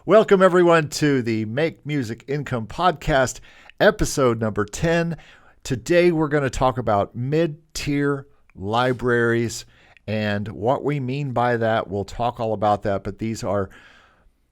Welcome, everyone, to the Make Music Income Podcast, episode number 10. Today, we're going to talk about mid-tier libraries and what we mean by that. We'll talk all about that, but these are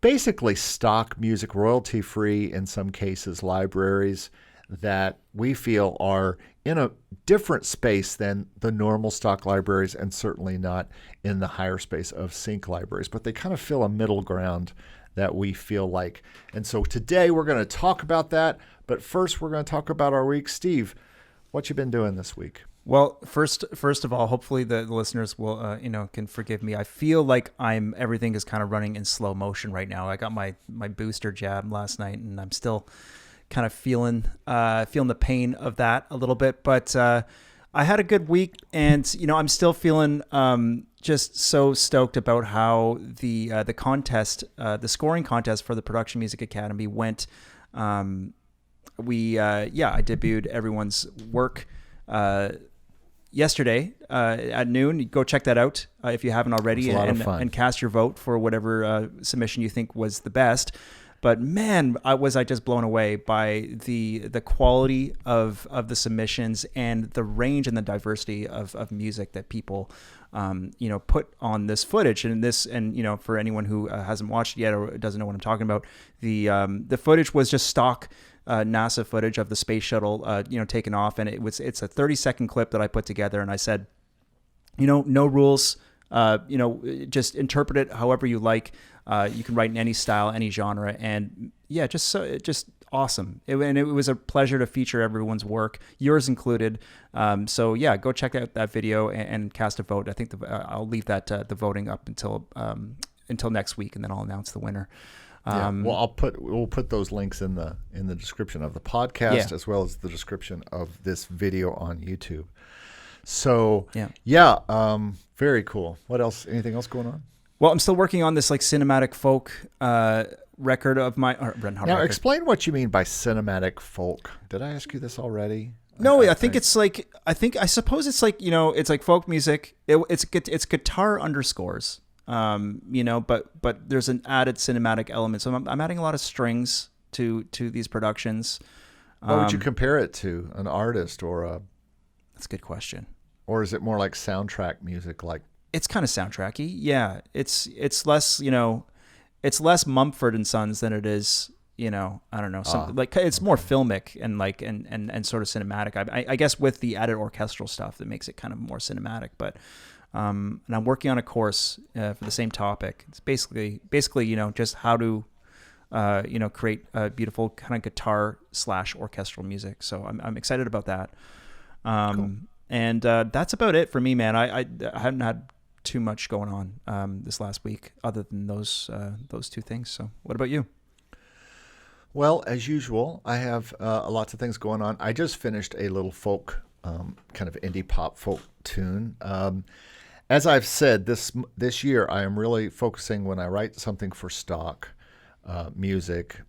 basically stock music, royalty-free, in some cases, libraries that we feel are in a different space than the normal stock libraries and certainly not in the higher space of sync libraries, but they kind of fill a middle ground that we feel like. And so today we're going to talk about that, but first we're going to talk about our week. Steve, what you been doing this week? Well, first of all, hopefully the listeners will, can forgive me. I feel like everything is kind of running in slow motion right now. I got my booster jab last night, and I'm still kind of feeling the pain of that a little bit. But I had a good week, and I'm still feeling just so stoked about how the contest, the scoring contest for the Production Music Academy went. I debuted everyone's work yesterday at noon. Go check that out if you haven't already, and cast your vote for whatever submission you think was the best. But man, was I just blown away by the quality of the submissions and the range and the diversity of music that people put on this footage. And for anyone who hasn't watched it yet or doesn't know what I'm talking about, the footage was just stock NASA footage of the space shuttle taking off, and it's a 30-second clip that I put together, and I said, no rules, just interpret it however you like. You can write in any style, any genre, and just awesome. It was a pleasure to feature everyone's work, yours included. Go check out that video and cast a vote. I think I'll leave that the voting up until next week, and then I'll announce the winner. We'll put those links in the description of the podcast as well as the description of this video on YouTube. So very cool. What else? Anything else going on? Well, I'm still working on this cinematic folk record of my. Now, explain what you mean by cinematic folk. Did I ask you this already? No, I think it's like I suppose it's like it's like folk music. It's guitar underscores. But there's an added cinematic element. So I'm adding a lot of strings to these productions. What would you compare it to? An artist or a? That's a good question. Or is it more like soundtrack music? Like it's kind of soundtracky. Yeah, it's less it's less Mumford & Sons than it is I don't know, something like it's more filmic and sort of cinematic. I guess with the added orchestral stuff that makes it kind of more cinematic, but. And I'm working on a course for the same topic. It's basically, just how to, create a beautiful kind of guitar / orchestral music. So I'm excited about that. Cool. And that's about it for me, man. I haven't had too much going on this last week other than those two things. So what about you? Well, as usual, I have lots of things going on. I just finished a little folk, kind of indie pop folk tune. As I've said, this year I am really focusing when I write something for stock music,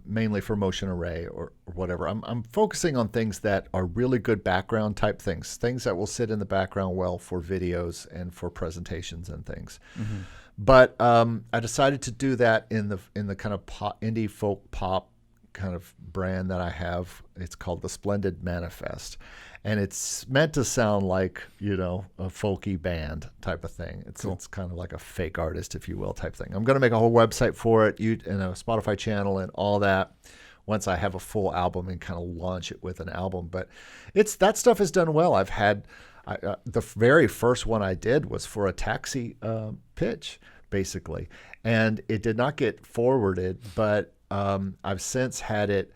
mainly for Motion Array or whatever. I'm focusing on things that are really good background type things that will sit in the background well for videos and for presentations and things. Mm-hmm. But I decided to do that in the kind of indie folk pop kind of brand that I have. It's called the Splendid Manifest. And it's meant to sound like, a folky band type of thing. It's kind of like a fake artist, if you will, type thing. I'm going to make a whole website for it, and a Spotify channel and all that once I have a full album and kind of launch it with an album. But that stuff has done well. I've had the very first one I did was for a taxi pitch, basically. And it did not get forwarded, but I've since had it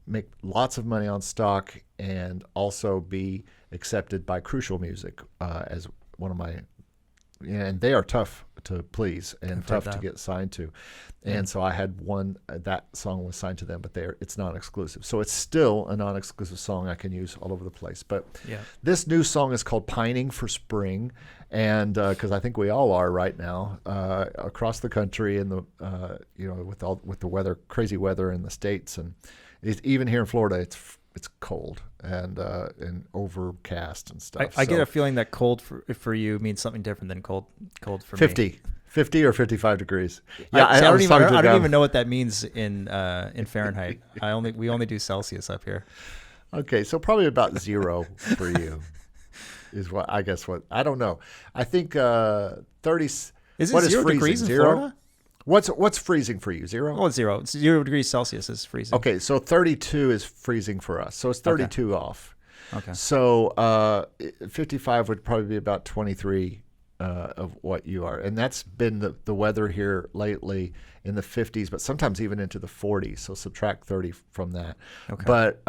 make lots of money on stock and also be accepted by Crucial Music as one of my, and they are tough to please and tough to get signed to. And so I had one, that song was signed to them, but it's non-exclusive. So it's still a non-exclusive song I can use all over the place. But this new song is called Pining for Spring. And because I think we all are right now across the country and with the weather, crazy weather in the States. And even here in Florida, it's cold and overcast and stuff. I get a feeling that cold for you means something different than cold for 50. me. 50 or 55 degrees. Yeah, I don't even know what that means in Fahrenheit. We only do Celsius up here. Okay, so probably about 0 for you is what I guess. What I don't know. I think 30. Is it what 0 is degrees in 0? Florida? What's freezing for you? 0? Oh, it's 0. It's 0 degrees Celsius is freezing. Okay, so 32 is freezing for us. So it's 32 off. Okay. So 55 would probably be about 23 of what you are. And that's been the weather here lately in the 50s, but sometimes even into the 40s. So subtract 30 from that. Okay. But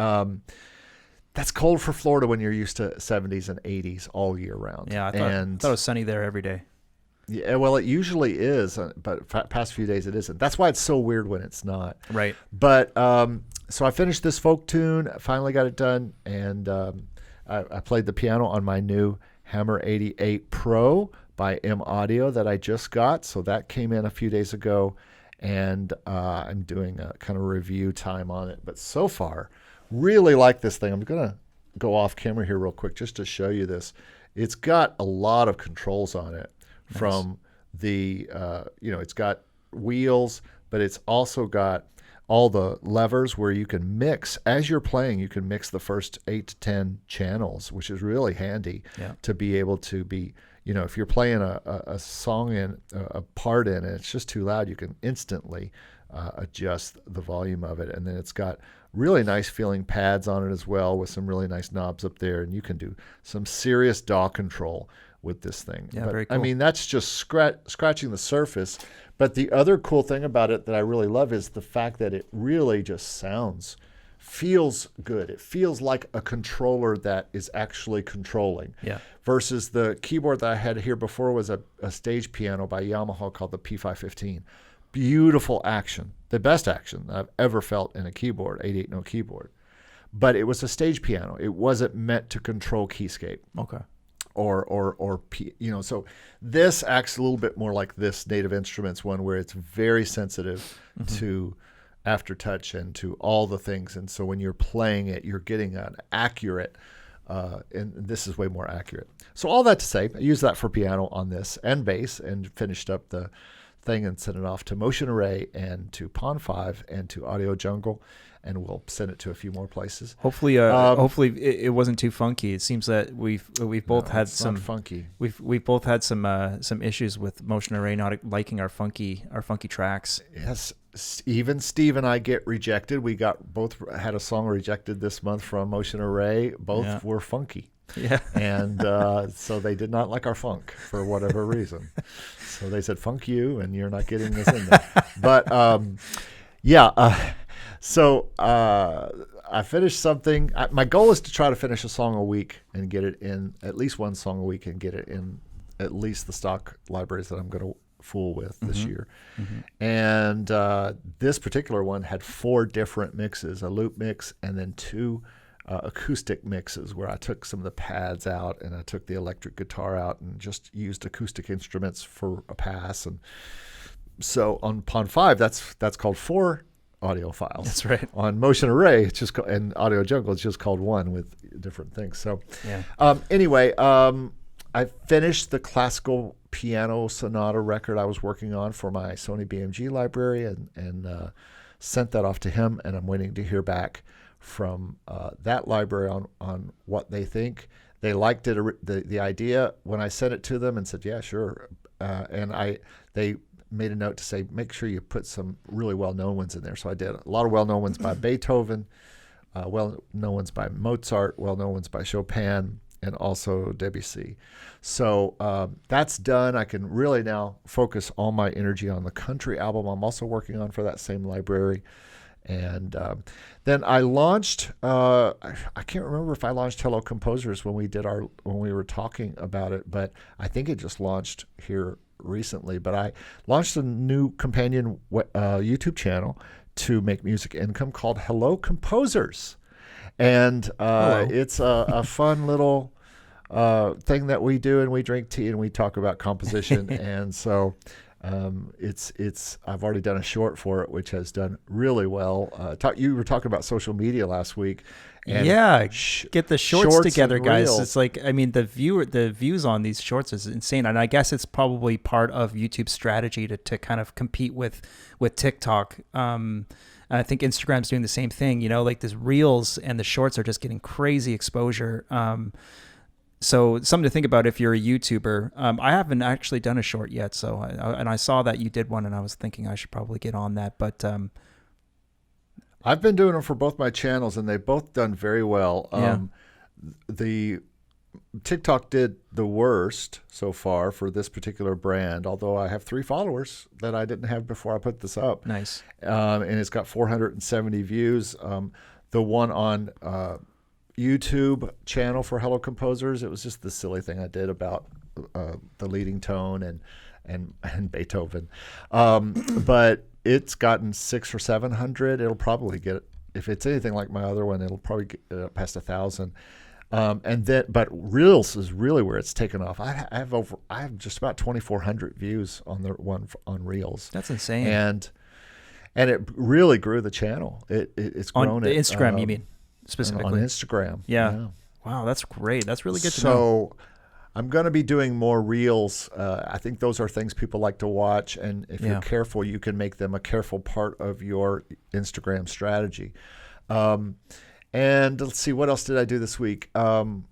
that's cold for Florida when you're used to 70s and 80s all year round. Yeah, I thought it was sunny there every day. Yeah, well, it usually is, but past few days it isn't. That's why it's so weird when it's not. Right. But so I finished this folk tune, finally got it done, and I played the piano on my new Hammer 88 Pro by Audiio that I just got. So that came in a few days ago, and I'm doing a kind of review time on it. But so far, really like this thing. I'm going to go off camera here real quick just to show you this. It's got a lot of controls on it. Nice. From the, it's got wheels, but it's also got all the levers where you can mix. As you're playing, you can mix the first 8 to 10 channels, which is really handy to be able to be, if you're playing a song in a part in and it's just too loud, you can instantly adjust the volume of it. And then it's got really nice feeling pads on it as well with some really nice knobs up there. And you can do some serious DAW control with this thing. Yeah, but, very cool. I mean, that's just scratching the surface. But the other cool thing about it that I really love is the fact that it really just feels good. It feels like a controller that is actually controlling. Yeah. Versus the keyboard that I had here before was a stage piano by Yamaha called the P515. Beautiful action. The best action I've ever felt in a keyboard, 88-note keyboard. But it was a stage piano. It wasn't meant to control keyscape. Okay. So this acts a little bit more like this Native Instruments one where it's very sensitive to aftertouch and to all the things. And so when you're playing it, you're getting an accurate, and this is way more accurate. So all that to say, I used that for piano on this and bass and finished up the thing and sent it off to Motion Array and to Pond 5 and to AudioJungle. And we'll send it to a few more places. Hopefully, it wasn't too funky. It seems that we've both had some funky. We've both had some issues with Motion Array not liking our funky tracks. Yes, even Steve and I get rejected. We both had a song rejected this month from Motion Array. Both were funky. Yeah, and so they did not like our funk for whatever reason. So they said, "Funk you," and you're not getting this in there. But So I finished something. My goal is to try to finish a song a week and get it in, at least one song a week, and get it in at least the stock libraries that I'm going to fool with this year. And this particular one had 4 different mixes, a loop mix and then 2 acoustic mixes where I took some of the pads out and I took the electric guitar out and just used acoustic instruments for a pass. And so on Pond 5, that's called 4 audio files. That's right. On Motion Array, it's just and AudioJungle, it's just called 1 with different things. So anyway, I finished the classical piano sonata record I was working on for my Sony BMG library and sent that off to him, and I'm waiting to hear back from that library on what they think. They liked it, the idea when I sent it to them and said, yeah, sure. And they made a note to say, make sure you put some really well-known ones in there. So I did a lot of well-known ones by Beethoven, well-known ones by Mozart, well-known ones by Chopin, and also Debussy. So that's done. I can really now focus all my energy on the country album I'm also working on for that same library. And then I launched, I can't remember if I launched Hello Composers when we were talking about it, but I think it just launched here recently. But I launched a new companion YouTube channel to make music income called Hello Composers. And it's a fun little thing that we do, and we drink tea and we talk about composition. And so I've already done a short for it, which has done really well. You were talking about social media last week. And get the shorts together, guys. Reels. It's like, I mean, the views on these shorts is insane, and I guess it's probably part of YouTube's strategy to kind of compete with TikTok. And I think Instagram's doing the same thing. Like this Reels and the shorts are just getting crazy exposure. So something to think about if you're a YouTuber. I haven't actually done a short yet, so I saw that you did one, and I was thinking I should probably get on that, but. I've been doing them for both my channels, and they've both done very well. The TikTok did the worst so far for this particular brand, although I have 3 followers that I didn't have before I put this up. Nice. And it's got 470 views. The one on YouTube channel for Hello Composers, it was just the silly thing I did about the leading tone and Beethoven. But it's gotten 600 or 700. It'll probably get, if it's anything like my other one, it'll probably get past 1,000. But Reels is really where it's taken off. I have just about 2,400 views on the one on Reels. That's insane. And it really grew the channel. It's grown on the Instagram, you mean specifically? On Instagram. Yeah. Wow, that's great. That's really good to know. So I'm going to be doing more Reels. I think those are things people like to watch, and if you're careful, you can make them a careful part of your Instagram strategy. And let's see, what else did I do this week? So,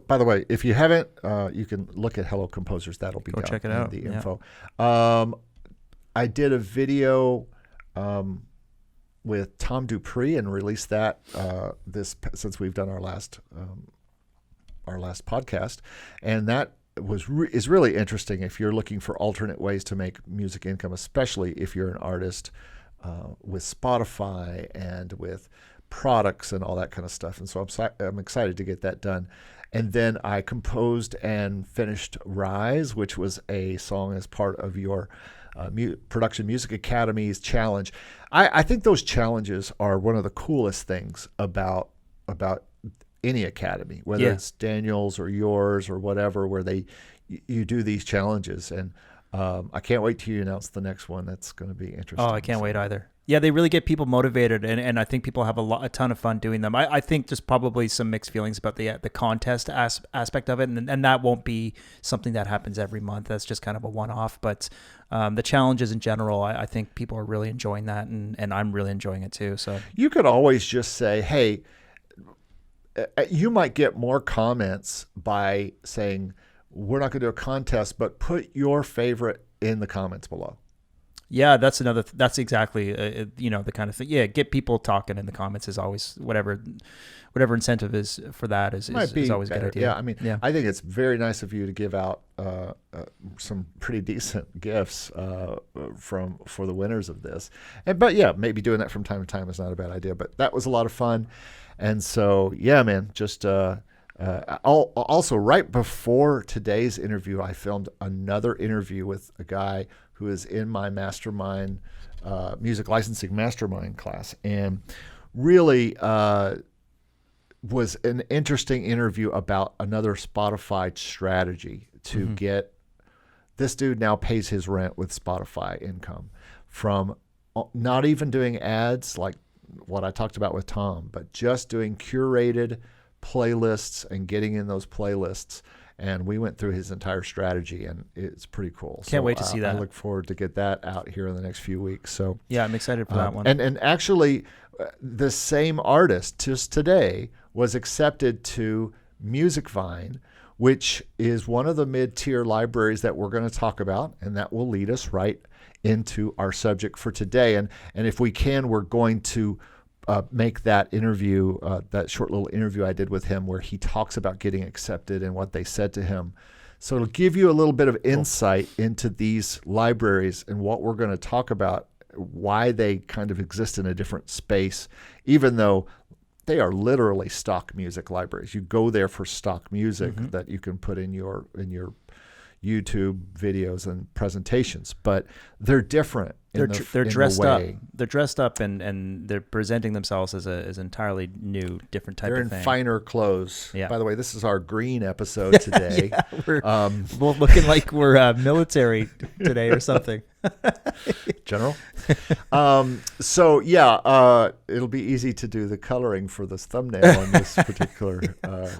by the way, if you haven't, you can look at Hello Composers. That'll be Go check it out. The info. I did a video with Tom Dupree and released that since we've done our last podcast, and that is really interesting if you're looking for alternate ways to make music income, especially if you're an artist with Spotify and with products and all that kind of stuff. And so I'm excited to get that done. And then I composed and finished Rise, which was a song as part of your Production Music Academy's challenge. I think those challenges are one of the coolest things about any academy, whether it's Daniel's or yours or whatever, where you do these challenges. And I can't wait till you announce the next one. That's going to be interesting. Oh, I can't wait either. Yeah, they really get people motivated, and I think people have a ton of fun doing them. I think there's probably some mixed feelings about the contest aspect of it, and that won't be something that happens every month. That's just kind of a one-off. But the challenges in general, I think people are really enjoying that, and I'm really enjoying it too. So you could always just say, hey, you might get more comments by saying, we're not going to do a contest, but put your favorite in the comments below. Yeah, that's exactly, the kind of thing. Yeah, get people talking in the comments is always, whatever incentive is for that is always a good idea. Yeah, I mean, I think it's very nice of you to give out some pretty decent gifts for the winners of this. But maybe doing that from time to time is not a bad idea. But that was a lot of fun. And so, man, just also right before today's interview, I filmed another interview with a guy who is in my mastermind, music licensing mastermind class, and really was an interesting interview about another Spotify strategy to get. This dude now pays his rent with Spotify income from not even doing ads like what I talked about with Tom, but just doing curated playlists and getting in those playlists. And we went through his entire strategy, and it's pretty cool. Can't wait to see that. I look forward to get that out here in the next few weeks. So yeah, I'm excited for that one. And actually, the same artist just today was accepted to MusicVine, which is one of the mid-tier libraries that we're going to talk about, and that will lead us right into our subject for today. And if we can, we're going to make that interview, that short little interview I did with him where he talks about getting accepted and what they said to him. So it'll give you a little bit of insight into these libraries and what we're going to talk about, why they kind of exist in a different space, even though they are literally stock music libraries. You go there for stock music that you can put in your YouTube videos and presentations, but they're different they're dressed up. They're dressed up and they're presenting themselves as an entirely new, different type of thing. They're in finer clothes. Yeah. By the way, this is our green episode today. Yeah, we're both looking like we're military today or something. General. So it'll be easy to do the coloring for this thumbnail on this particular.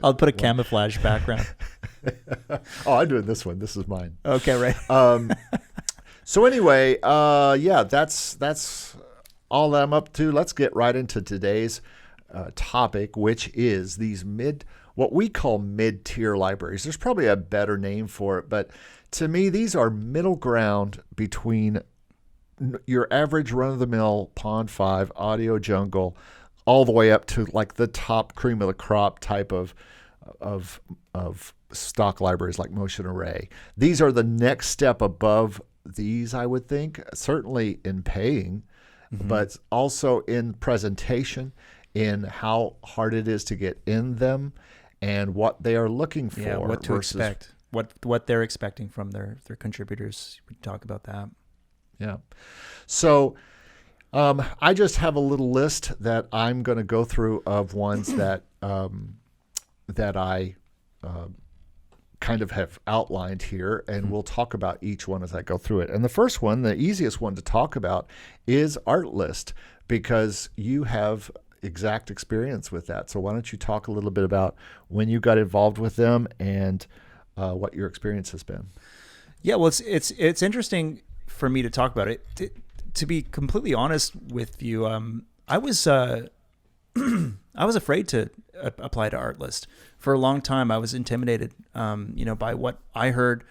I'll put a camouflage background. Oh, I'm doing this one. This is mine. Okay, right. So anyway, that's all that I'm up to. Let's get right into today's topic, which is these what we call mid-tier libraries. There's probably a better name for it, but to me, these are middle ground between your average run-of-the-mill Pond 5, AudioJungle, all the way up to like the top cream of the crop type of stock libraries like Motion Array. These are the next step above these, I would think, certainly in paying, but also in presentation, in how hard it is to get in them, and what they are looking for. Yeah, what to expect. What they're expecting from their contributors. We talk about that. Yeah. So I just have a little list that I'm going to go through of ones that I kind of have outlined here, and we'll talk about each one as I go through it. And the first one, the easiest one to talk about, is Artlist, because you have exact experience with that. So why don't you talk a little bit about when you got involved with them and what your experience has been? Yeah, well, it's interesting for me to talk about it. To be completely honest with you, I was afraid to apply to Artlist. For a long time, I was intimidated, by what I heard,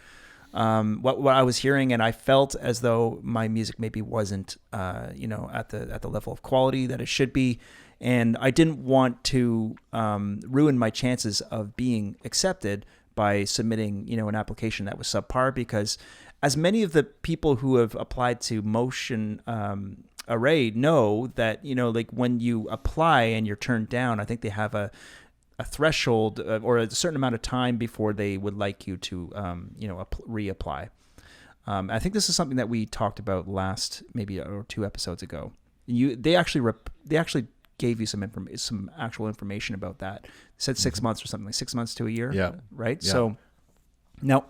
what I was hearing, and I felt as though my music maybe wasn't, at the level of quality that it should be, and I didn't want to ruin my chances of being accepted by submitting, an application that was subpar, because as many of the people who have applied to Motion Array know that, like when you apply and you're turned down, I think they have a threshold or a certain amount of time before they would like you to, reapply. I think this is something that we talked about last maybe or 2 episodes ago. They actually gave you some actual information about that. They said 6 months or something, like 6 months to a year. Yeah. Right. Yeah. So now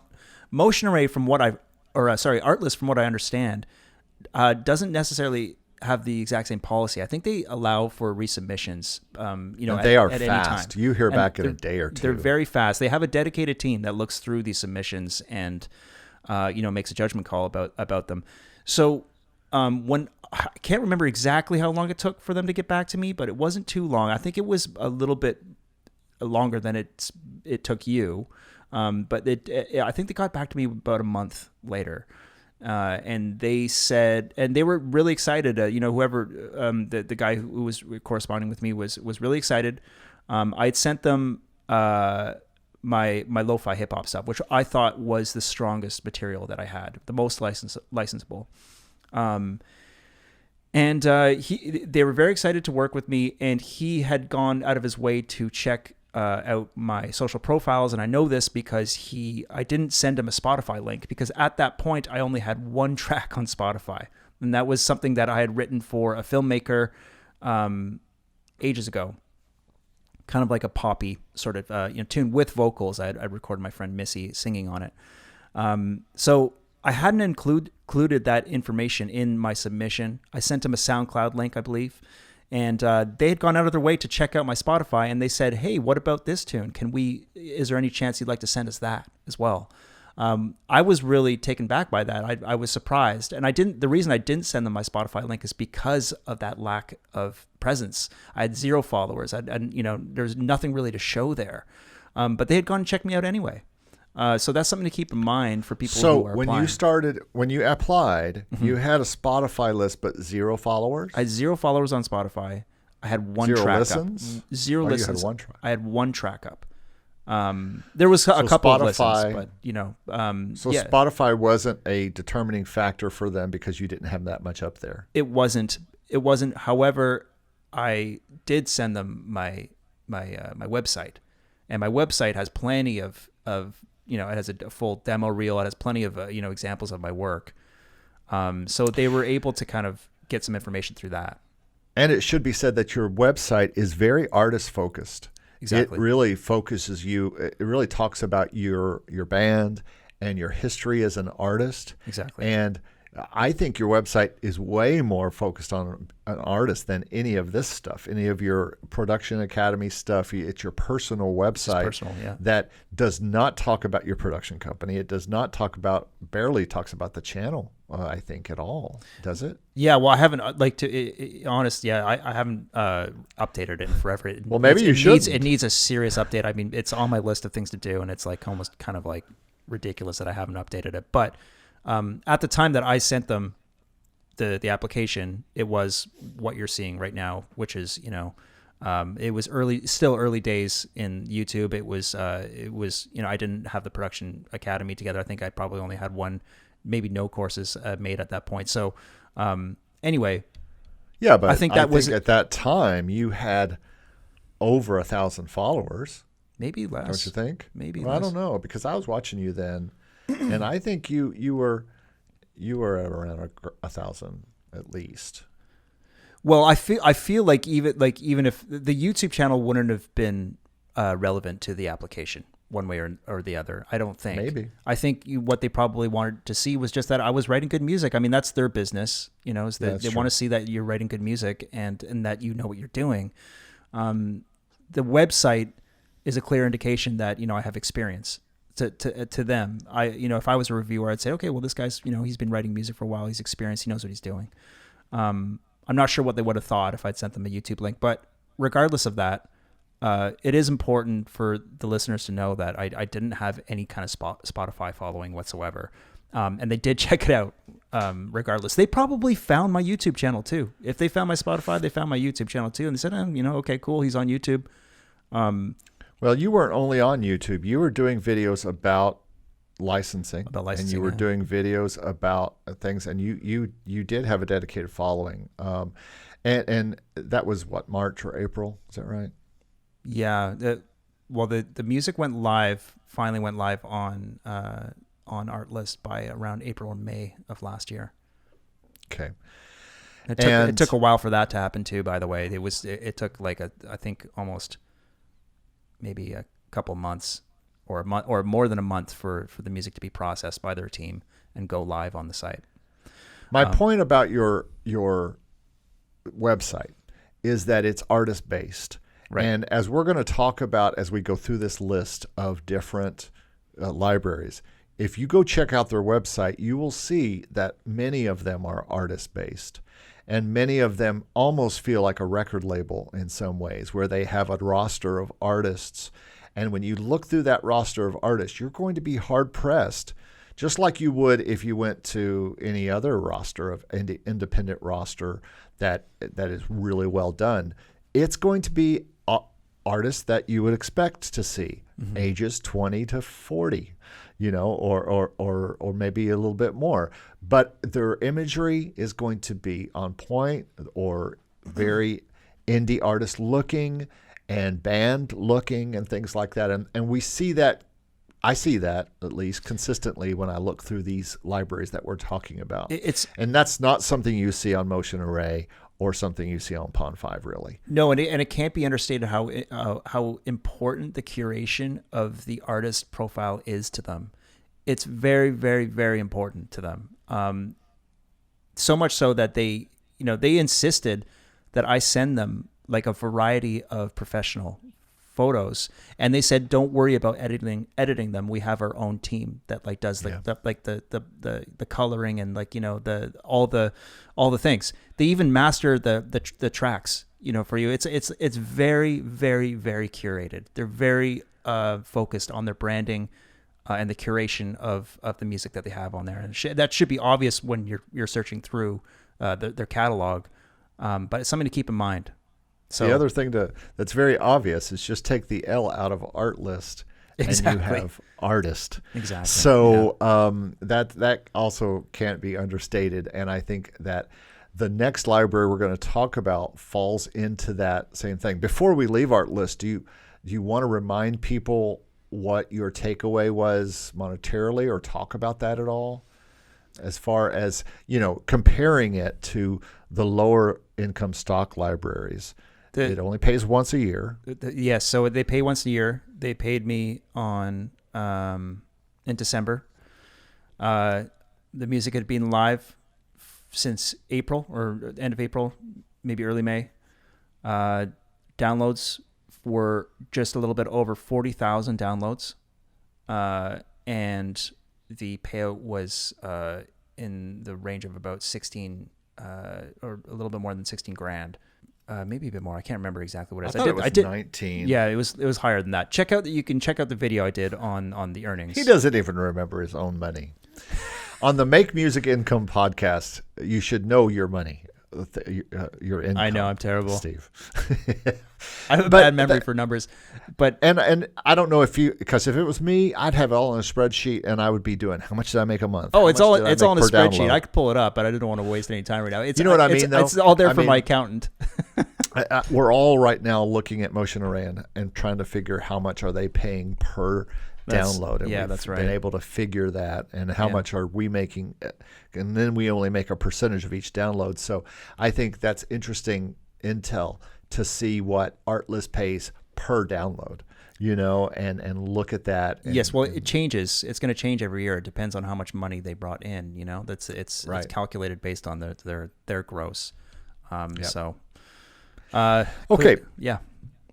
Motion Array, Artlist, from what I understand, doesn't necessarily have the exact same policy. I think they allow for resubmissions. They are at fast. Any time. You hear back in a day or two. They're very fast. They have a dedicated team that looks through these submissions and makes a judgment call about them. So when I can't remember exactly how long it took for them to get back to me, but it wasn't too long. I think it was a little bit longer than it took you. But I think they got back to me about a month later. And they said, and they were really excited. Whoever the guy who was corresponding with me was really excited. I had sent them my lo-fi hip hop stuff, which I thought was the strongest material that I had, the most licensable. And they were very excited to work with me, and he had gone out of his way to check out my social profiles, and I know this because I didn't send him a Spotify link, because at that point I only had 1 track on Spotify, and that was something that I had written for a filmmaker ages ago, kind of like a poppy sort of tune with vocals. I recorded my friend Missy singing on it, so I hadn't included that information in my submission. I sent him a SoundCloud link, I believe. And they had gone out of their way to check out my Spotify, and they said, "Hey, what about this tune? Is there any chance you'd like to send us that as well?" I was really taken back by that. I was surprised, and the reason I didn't send them my Spotify link is because of that lack of presence. I had 0 followers. There's nothing really to show there. But they had gone and checked me out anyway. So that's something to keep in mind for people who are applying. When you applied, you had a Spotify list, but 0 followers? I had 0 followers on Spotify. I had 1 0 track listens? up. 0 listens. You had 1 track. I had 1 track up. There was a couple of listens, but Spotify wasn't a determining factor for them because you didn't have that much up there. It wasn't. However, I did send them my website, and my website has plenty of it has a full demo reel. It has plenty of examples of my work. So they were able to kind of get some information through that. And it should be said that your website is very artist focused. Exactly. It really focuses you. It really talks about your band and your history as an artist. Exactly. And I think your website is way more focused on an artist than any of this stuff, any of your Production Academy stuff. It's your personal website that does not talk about your production company. It does not barely talks about the channel, I think, at all. Does it? Yeah, well, I haven't, I haven't updated it in forever. Well, maybe you should. It needs a serious update. I mean, it's on my list of things to do, and it's like almost kind of like ridiculous that I haven't updated it. But at the time that I sent them the application, it was what you're seeing right now, which is, it was still early days in YouTube. It was, I didn't have the Production Academy together. I think I probably only had one, maybe no courses made at that point. So anyway. Yeah, but I think at that time you had over 1,000 followers. Maybe less. Don't you think? Maybe less. I don't know, because I was watching you then. And I think you were at around 1,000 at least. Well, I feel like even if the YouTube channel wouldn't have been relevant to the application one way or the other, I don't think. Maybe. I think what they probably wanted to see was just that I was writing good music. I mean, that's their business, is that they want to see that you're writing good music and that you know what you're doing. The website is a clear indication that I have experience. To them, if I was a reviewer, I'd say, okay, well, this guy's, he's been writing music for a while, he's experienced, he knows what he's doing. I'm not sure what they would have thought if I'd sent them a YouTube link, but regardless of that, it is important for the listeners to know that I didn't have any kind of Spotify following whatsoever, and they did check it out. Regardless, they probably found my YouTube channel too. If they found my Spotify, they found my YouTube channel too, and they said, okay, cool, he's on YouTube. Well, you weren't only on YouTube. You were doing videos about licensing. And you were doing videos about things, and you did have a dedicated following. And that was what, March or April? Is that right? Yeah. The music finally went live on Artlist by around April or May of last year. Okay. It took a while for that to happen too, by the way. It took like I think almost maybe a couple months or more than a month for the music to be processed by their team and go live on the site. My point about your website is that it's artist based. Right. And as we're going to talk about as we go through this list of different libraries, if you go check out their website, you will see that many of them are artist based. And many of them almost feel like a record label in some ways, where they have a roster of artists. And when you look through that roster of artists, you're going to be hard-pressed, just like you would if you went to any other roster of independent roster that is really well done. It's going to be artists that you would expect to see, ages 20 to 40. Or maybe a little bit more. But their imagery is going to be on point or very indie artist looking and band looking and things like that. And we see that, I see that at least consistently when I look through these libraries that we're talking about. And that's not something you see on Motion Array or something you see on Pond 5, really. No, and it can't be understated how important the curation of the artist profile is to them. It's very, very, very important to them. So much so that they insisted that I send them like a variety of professional photos, and they said, "Don't worry about editing them. We have our own team that like does the coloring and all the things. They even master the tracks, for you. It's very, very, very curated. They're very focused on their branding and the curation of the music that they have on there, and that should be obvious when you're searching through their catalog. But it's something to keep in mind. So the other thing that's very obvious is just take the L out of Artlist, and you have artist. Exactly. So that also can't be understated, and I think that the next library we're going to talk about falls into that same thing. Before we leave Artlist, do you want to remind people what your takeaway was monetarily, or talk about that at all? as far as, comparing it to the lower income stock libraries. It only pays once a year. Yes, so they pay once a year. They paid me in December. The music had been live since April or end of April, maybe early May. Downloads were just a little bit over 40,000 downloads. And the payout was in the range of about 16 or a little bit more than 16 grand. Maybe a bit more. I can't remember exactly what it was. I did 19. Yeah, it was higher than that. You can check out the video I did on the earnings. He doesn't even remember his own money. On the Make Music Income podcast, you should know your money, your income. I know, I'm terrible, Steve. I have a bad memory for numbers, but and I don't know because if it was me, I'd have it all in a spreadsheet, and I would be doing how much did I make a month? Oh, it's all in a spreadsheet. Download? I could pull it up, but I didn't want to waste any time right now. You know what I mean? Though? It's all there for my accountant. We're all right now looking at Motion Array and trying to figure how much are they paying per download. And that's right. Been able to figure that, and how much are we making, and then we only make a percentage of each download. So I think that's interesting intel to see what Artlist pays per download, and look at that. Yes, well, it changes. It's going to change every year. It depends on how much money they brought in. It's calculated based on their gross. So, okay, yeah,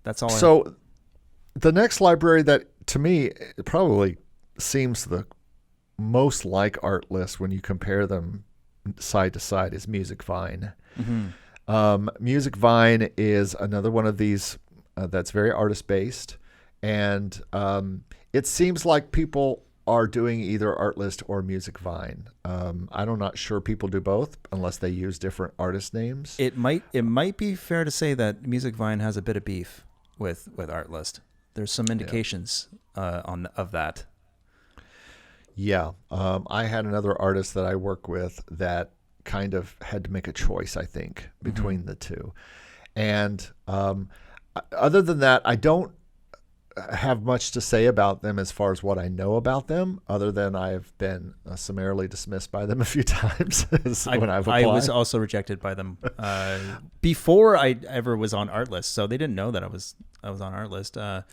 that's all. So, the next library that to me it probably seems the most like Artlist when you compare them side to side is MusicVine. Mm-hmm. MusicVine is another one of these that's very artist based, and it seems like people are doing either Artlist or MusicVine. I'm not sure people do both unless they use different artist names. It might be fair to say that MusicVine has a bit of beef with Artlist. There's some indications of that. Yeah, I had another artist that I work with that kind of had to make a choice, I think, between the two. And other than that, I don't have much to say about them as far as what I know about them, other than I've been summarily dismissed by them a few times when I've applied. I was also rejected by them before I ever was on Artlist, so they didn't know that I was on Artlist.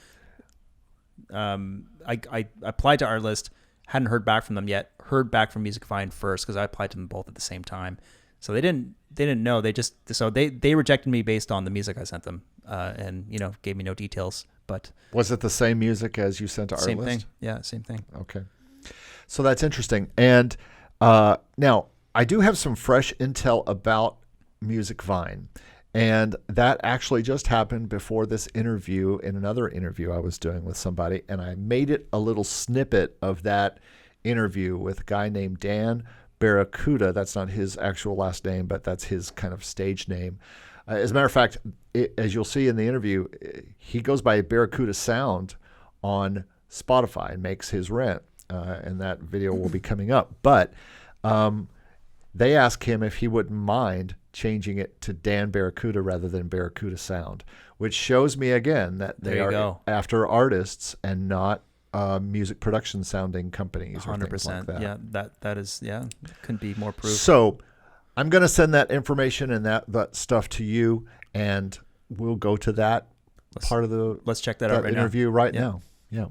I applied to Artlist, hadn't heard back from them yet. Heard back from MusicVine first because I applied to them both at the same time. So they didn't know. They rejected me based on the music I sent them, and gave me no details. But was it the same music as you sent to Artlist? Same thing. Yeah, same thing. Okay, so that's interesting. And now I do have some fresh intel about MusicVine. And that actually just happened before this interview in another interview I was doing with somebody. And I made it a little snippet of that interview with a guy named Dan Barracuda. That's not his actual last name, but that's his kind of stage name. As a matter of fact, as you'll see in the interview, he goes by Barracuda Sound on Spotify and makes his rent. And that video will be coming up. But they asked him if he wouldn't mind changing it to Dan Barracuda rather than Barracuda Sound, which shows me again that they are after artists and not music production sounding companies. 100%. Like that. Yeah, that is couldn't be more proof. So I'm going to send that information and that stuff to you, and we'll go to that part of the let's check that out right interview now. Right now. Yeah.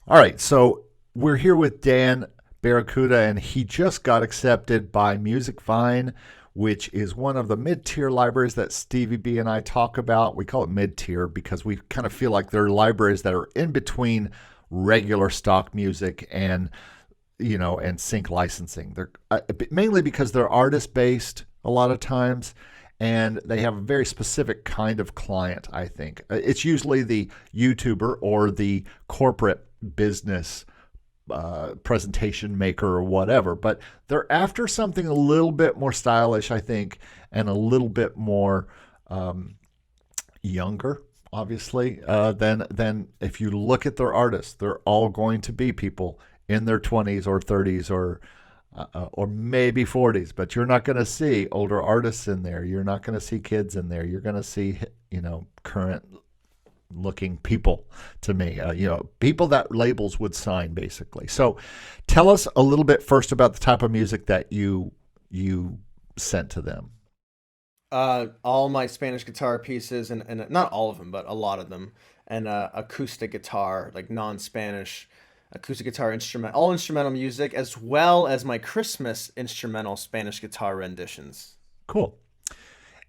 All right. So we're here with Dan Barracuda, and he just got accepted by MusicVine, which is one of the mid-tier libraries that Stevie B and I talk about. We call it mid-tier because we kind of feel like they're libraries that are in between regular stock music and sync licensing. They're mainly because they're artist-based a lot of times, and they have a very specific kind of client, I think. It's usually the YouTuber or the corporate business presentation maker or whatever, but they're after something a little bit more stylish, I think, and a little bit more younger, obviously, than if you look at their artists. They're all going to be people in their 20s or 30s or maybe 40s, but you're not going to see older artists in there. You're not going to see kids in there. You're going to see current looking people to me. People that labels would sign, basically. So, tell us a little bit first about the type of music that you sent to them. All my Spanish guitar pieces, and not all of them, but a lot of them, and acoustic guitar, like non-Spanish acoustic guitar all instrumental music, as well as my Christmas instrumental Spanish guitar renditions. Cool.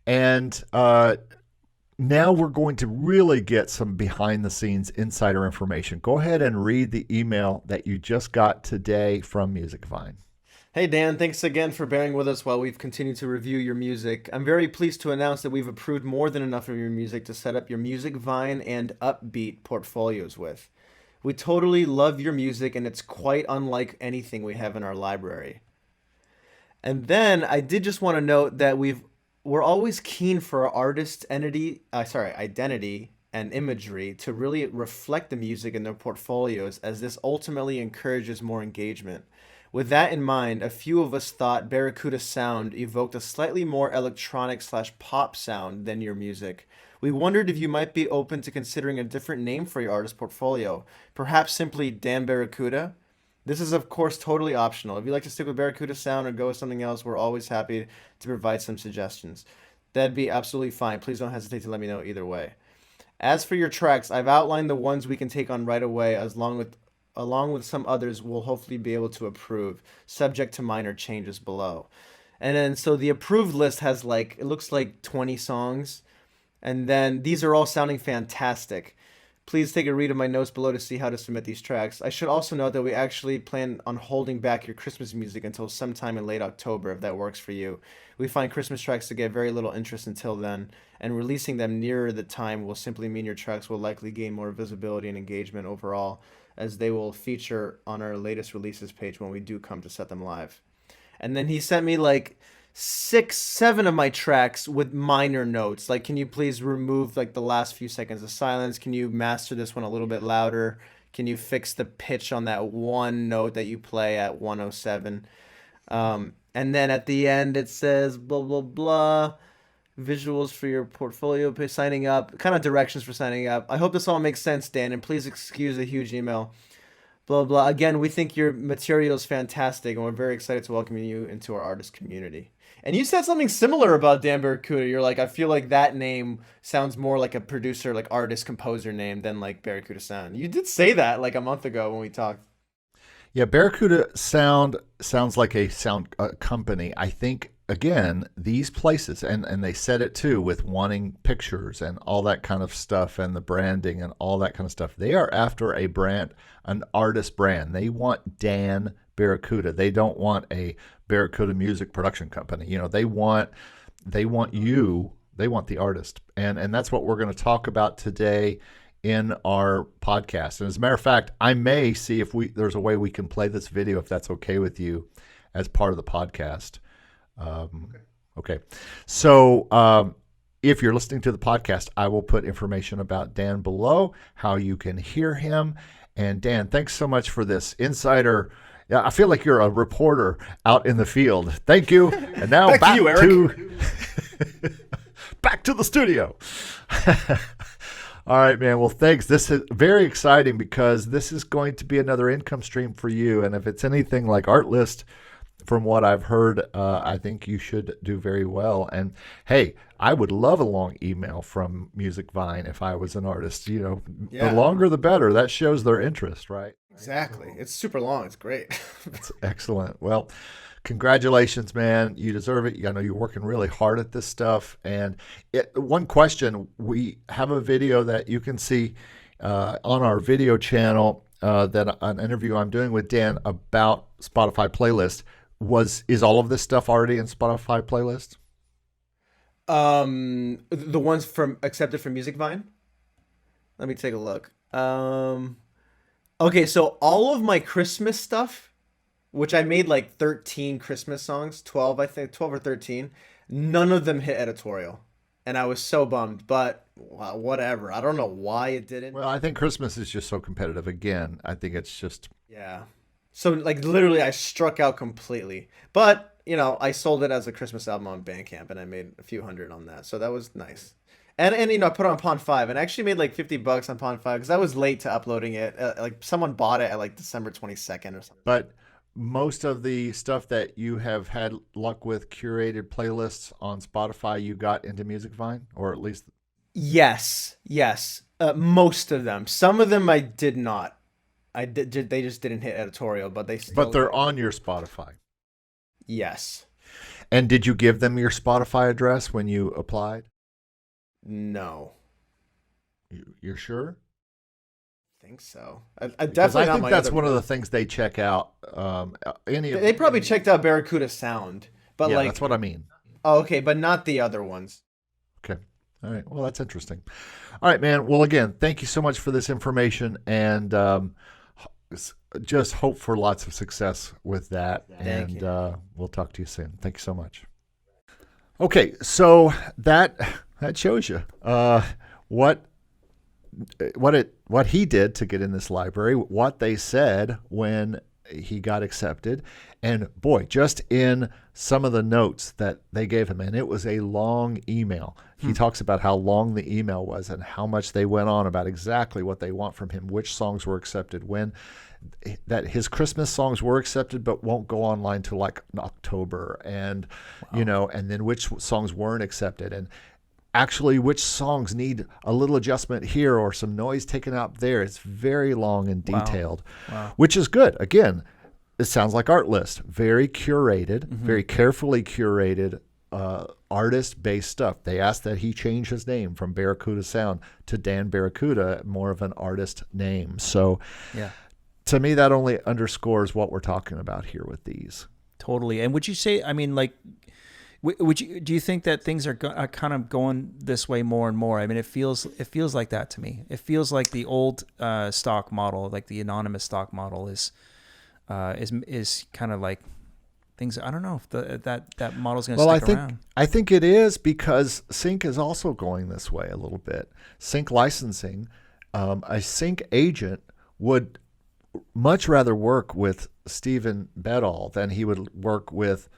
And now we're going to really get some behind-the-scenes insider information. Go ahead and read the email that you just got today from MusicVine. Hey Dan, thanks again for bearing with us while we've continued to review your music. I'm very pleased to announce that we've approved more than enough of your music to set up your MusicVine and Upbeat portfolios with. We totally love your music, and it's quite unlike anything we have in our library. And then I did just want to note that we're always keen for our artist's identity and imagery to really reflect the music in their portfolios, as this ultimately encourages more engagement. With that in mind, a few of us thought Barracuda's sound evoked a slightly more electronic/pop sound than your music. We wondered if you might be open to considering a different name for your artist portfolio, perhaps simply Dan Barracuda. This is, of course, totally optional. If you'd like to stick with Barracuda's sound or go with something else, we're always happy to provide some suggestions. That'd be absolutely fine. Please don't hesitate to let me know either way. As for your tracks, I've outlined the ones we can take on right away, along with some others we'll hopefully be able to approve, subject to minor changes below. And then, so the approved list has it looks like 20 songs. And then these are all sounding fantastic. Please take a read of my notes below to see how to submit these tracks. I should also note that we actually plan on holding back your Christmas music until sometime in late October, if that works for you. We find Christmas tracks to get very little interest until then, and releasing them nearer the time will simply mean your tracks will likely gain more visibility and engagement overall, as they will feature on our latest releases page when we do come to set them live. And then he sent me 7 of my tracks with minor notes. Can you please remove the last few seconds of silence? Can you master this one a little bit louder? Can you fix the pitch on that one note that you play at 107? And then at the end it says blah blah blah, visuals for your portfolio, signing up, kind of directions for signing up. I hope this all makes sense, Dan, and please excuse the huge email. Blah blah. Again, we think your material is fantastic, and we're very excited to welcome you into our artist community. And you said something similar about Dan Barracuda. You're like, I feel like that name sounds more like a producer, artist, composer name than Barracuda Sound. You did say that a month ago when we talked. Yeah, Barracuda sounds like a sound company. I think, again, these places, and they said it too with wanting pictures and all that kind of stuff and the branding and all that kind of stuff. They are after a brand, an artist brand. They want Dan Barracuda. They don't want a Barracuda music production company. They want you. They want the artist, and that's what we're going to talk about today in our podcast. And as a matter of fact, I may see if there's a way we can play this video, if that's okay with you, as part of the podcast. Okay. So if you're listening to the podcast, I will put information about Dan below, how you can hear him. And Dan, thanks so much for this insider. Yeah, I feel like you're a reporter out in the field. Thank you. And now back to you, Eric. Back to the studio. All right, man. Well, thanks. This is very exciting because this is going to be another income stream for you. And if it's anything like Artlist, from what I've heard, I think you should do very well. And hey, I would love a long email from MusicVine if I was an artist. The longer the better. That shows their interest, right? Exactly. It's super long. It's great. It's excellent. Well, congratulations, man. You deserve it. I know you're working really hard at this stuff. And one question, we have a video that you can see on our video channel, that an interview I'm doing with Dan about Spotify playlist. Is all of this stuff already in Spotify playlist? The ones accepted from MusicVine? Let me take a look. Okay, so all of my Christmas stuff, which I made 13 Christmas songs, 12 or 13, none of them hit editorial. And I was so bummed, but whatever. I don't know why it didn't. Well, I think Christmas is just so competitive. Again, I think it's just... Yeah. So literally I struck out completely. But, I sold it as a Christmas album on Bandcamp, and I made a few hundred on that. So that was nice. And I put it on Pond 5 and actually made like $50 on Pond 5 because I was late to uploading it. Like someone bought it at like December 22nd or something. But most of the stuff that you have had luck with, curated playlists on Spotify, you got into MusicVine, or at least... Yes. Most of them. Some of them I did not. They just didn't hit editorial, but they still... But they're on your Spotify. Yes. And did you give them your Spotify address when you applied? No. You're sure? I think so. I definitely. I think that's one of the things they check out. They probably checked out Barracuda sound, but yeah, that's what I mean. Oh, okay, but not the other ones. Okay. All right. Well, that's interesting. All right, man. Well, again, thank you so much for this information, and just hope for lots of success with that. Thank you. We'll talk to you soon. Thank you so much. Okay, so that shows you what he did to get in this library, what they said when he got accepted, and boy, just in some of the notes that they gave him, and it was a long email. He talks about how long the email was and how much they went on about exactly what they want from him, which songs were accepted when, that his Christmas songs were accepted but won't go online till like October, and and then which songs weren't accepted, and actually which songs need a little adjustment here or some noise taken out there. It's very long and detailed, which is good. Again, it sounds like Artlist, very curated, very carefully curated, artist-based stuff. They asked that he change his name from Barracuda Sound to Dan Barracuda, more of an artist name. So to me, that only underscores what we're talking about here with these. Totally. And would you say, I mean, like, do you think that things are kind of going this way more and more? I mean, it feels like that to me. It feels like the old stock model, like the anonymous stock model, is kind of like things. I don't know if that model's going to stick around. I think it is, because sync is also going this way a little bit. Sync licensing, a sync agent would much rather work with Stephen Bedall than he would work with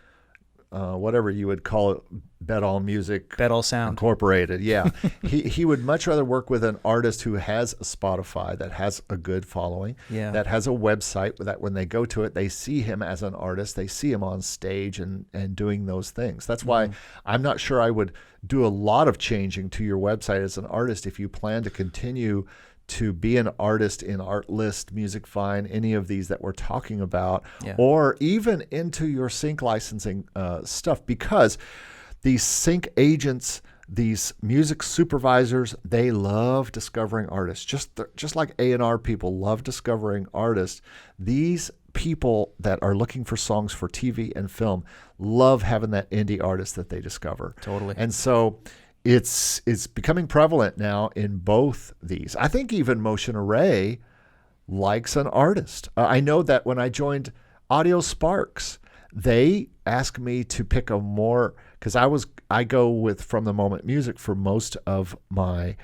whatever you would call it, Bedall Music, Bedall Sound Incorporated. Yeah, he would much rather work with an artist who has a Spotify, that has a good following, that has a website that when they go to it, they see him as an artist, they see him on stage and doing those things. That's why I'm not sure I would do a lot of changing to your website as an artist if you plan to continue to be an artist in Artlist, MusicVine, any of these that we're talking about, or even into your sync licensing stuff, because these sync agents, these music supervisors, they love discovering artists. Just like A&R people love discovering artists, these people that are looking for songs for TV and film love having that indie artist that they discover. Totally. And so it's becoming prevalent now in both these. I think even Motion Array likes an artist. I know that when I joined Audio Sparks, they asked me to pick a more, because I go with From the Moment music for most of my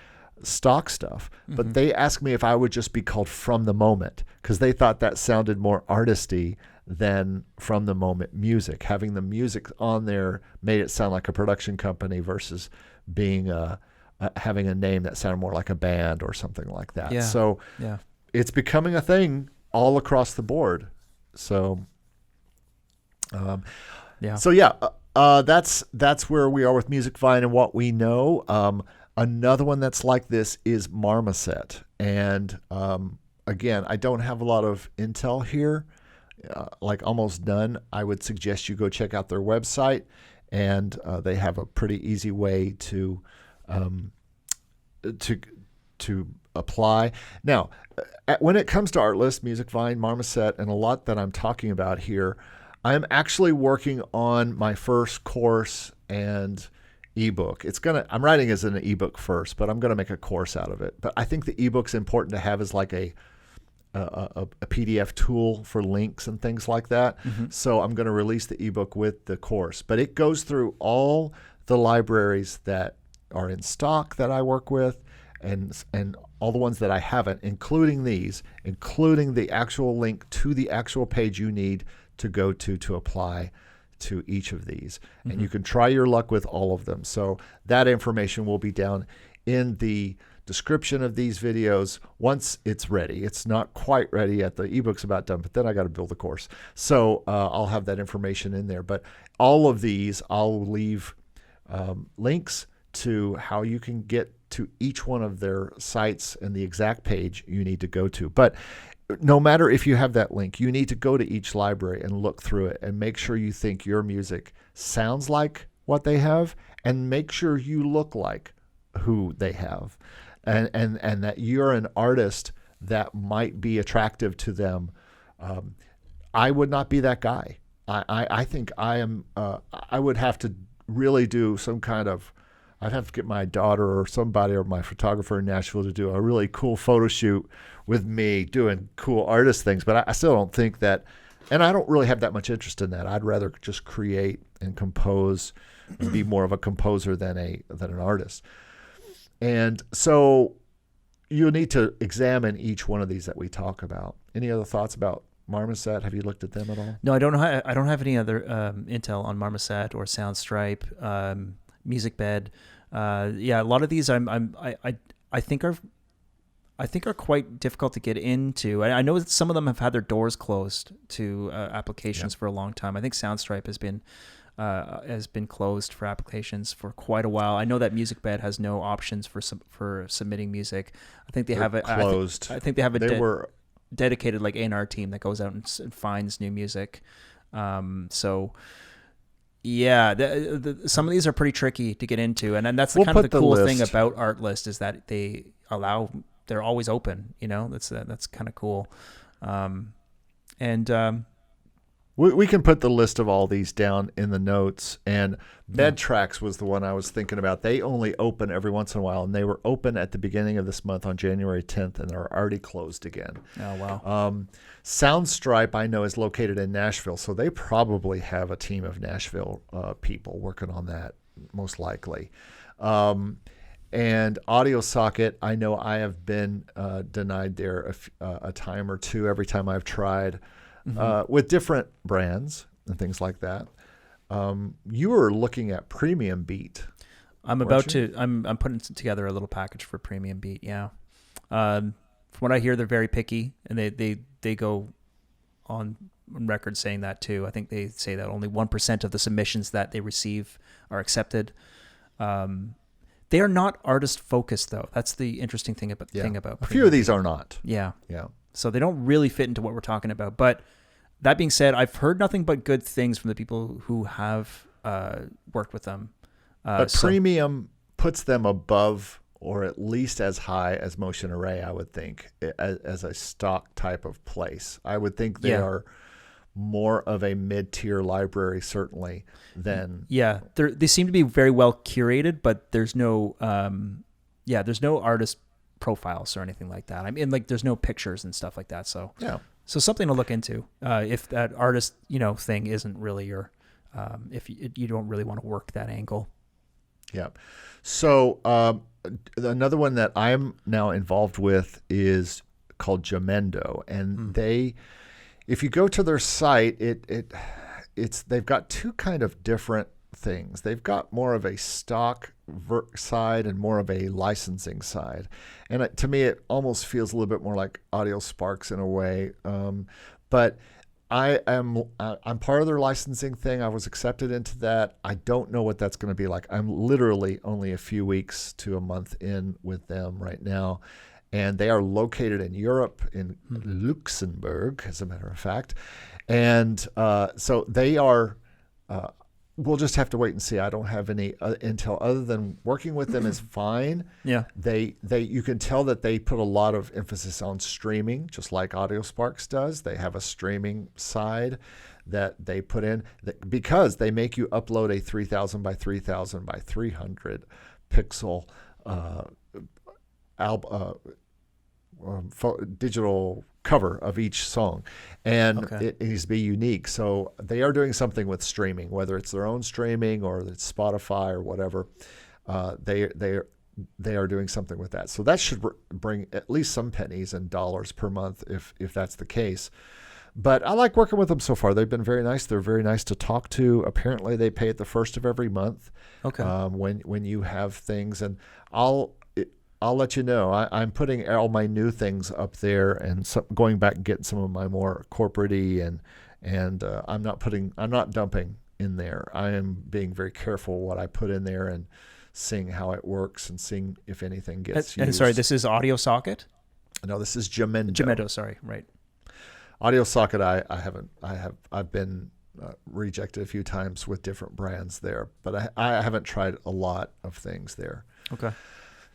stock stuff, but they asked me if I would just be called From the Moment, because they thought that sounded more artisty than From the Moment music. Having the music on there made it sound like a production company versus being having a name that sounded more like a band or something like that. So it's becoming a thing all across the board. So that's where we are with MusicVine and what we know. Another one that's like this is Marmoset, and again, I don't have a lot of intel here, like almost none. I would suggest you go check out their website, and they have a pretty easy way to apply. Now, when it comes to Artlist, MusicVine, Marmoset, and a lot that I'm talking about here, I'm actually working on my first course and ebook. I'm writing as an ebook first, but I'm gonna make a course out of it. But I think the ebook's important to have as like a PDF tool for links and things like that. So I'm going to release the ebook with the course, but it goes through all the libraries that are in stock that I work with, and all the ones that I haven't, including the actual link to the actual page you need to go to apply to each of these. And you can try your luck with all of them. So that information will be down in the description of these videos once it's ready. It's not quite ready yet. The ebook's about done, but then I got to build the course. So I'll have that information in there. But all of these, I'll leave links to how you can get to each one of their sites and the exact page you need to go to. But no matter if you have that link, you need to go to each library and look through it and make sure you think your music sounds like what they have, and make sure you look like who they have, and that you're an artist that might be attractive to them. I would not be that guy. I think I am. I would have to really do some kind of, I'd have to get my daughter or somebody or my photographer in Nashville to do a really cool photo shoot with me doing cool artist things. But I still don't think that, and I don't really have that much interest in that. I'd rather just create and compose and be more of a composer than an artist. And so you'll need to examine each one of these that we talk about. Any other thoughts about Marmoset? Have you looked at them at all? No, I don't know. I don't have any other intel on Marmoset or Soundstripe, Musicbed. Yeah, a lot of these I think are quite difficult to get into. I know that some of them have had their doors closed to applications for a long time. I think Soundstripe has been closed for applications for quite a while. I know that Musicbed has no options for submitting music. I think they have it closed. I think they have a dedicated like A&R team that goes out and finds new music. So yeah, some of these are pretty tricky to get into, and that's kind of the cool thing about Artlist is that they're always open. You know, that's kind of cool. We can put the list of all these down in the notes. And Bedtracks was the one I was thinking about. They only open every once in a while, and they were open at the beginning of this month on January 10th, and they're already closed again. Oh, wow. Soundstripe, I know, is located in Nashville, so they probably have a team of Nashville people working on that, most likely. And Audiosocket, I know I have been denied there a time or two every time I've tried. With different brands and things like that. You were looking at Premium Beat. I'm putting together a little package for Premium Beat. Yeah. From what I hear, they're very picky, and they go on record saying that too. I think they say that only 1% of the submissions that they receive are accepted. They are not artist focused though. That's the interesting thing about Premium a few of these are not. Yeah. So they don't really fit into what we're talking about. But that being said, I've heard nothing but good things from the people who have worked with them. But Premium puts them above or at least as high as Motion Array, I would think, as a stock type of place. I would think they are more of a mid-tier library, certainly, than... Yeah, they seem to be very well curated, but there's no artist profiles or anything like that. I mean, like there's no pictures and stuff like that. So so something to look into if that artist thing isn't really your if you don't really want to work that angle. Yeah. So another one that I'm now involved with is called Jamendo, and they, if you go to their site, it's they've got two kind of different things. They've got more of a stock side and more of a licensing side, and to me it almost feels a little bit more like Audio Sparks in a way, but I'm part of their licensing thing. I was accepted into that. I don't know what that's going to be like. I'm literally only a few weeks to a month in with them right now, and they are located in Europe, in Luxembourg, as a matter of fact, and so they are we'll just have to wait and see. I don't have any intel other than working with them is fine. Yeah. You can tell that they put a lot of emphasis on streaming, just like Audio Sparks does. They have a streaming side that they put in because they make you upload a 3000 by 3000 by 300 pixel digital cover of each song, and it needs to be unique. So they are doing something with streaming, whether it's their own streaming or it's Spotify or whatever. They are doing something with that. So that should bring at least some pennies and dollars per month if that's the case. But I like working with them so far. They've been very nice. They're very nice to talk to. Apparently, they pay at the first of every month. Okay. When you have things, and I'll let you know. I'm putting all my new things up there, and going back and getting some of my more corporate-y, and I'm not dumping in there. I am being very careful what I put in there and seeing how it works and seing if anything gets used. And sorry, this is Audiosocket? No, this is Jamendo. Jamendo, sorry, right. Audiosocket, I've been rejected a few times with different brands there, but I haven't tried a lot of things there. Okay.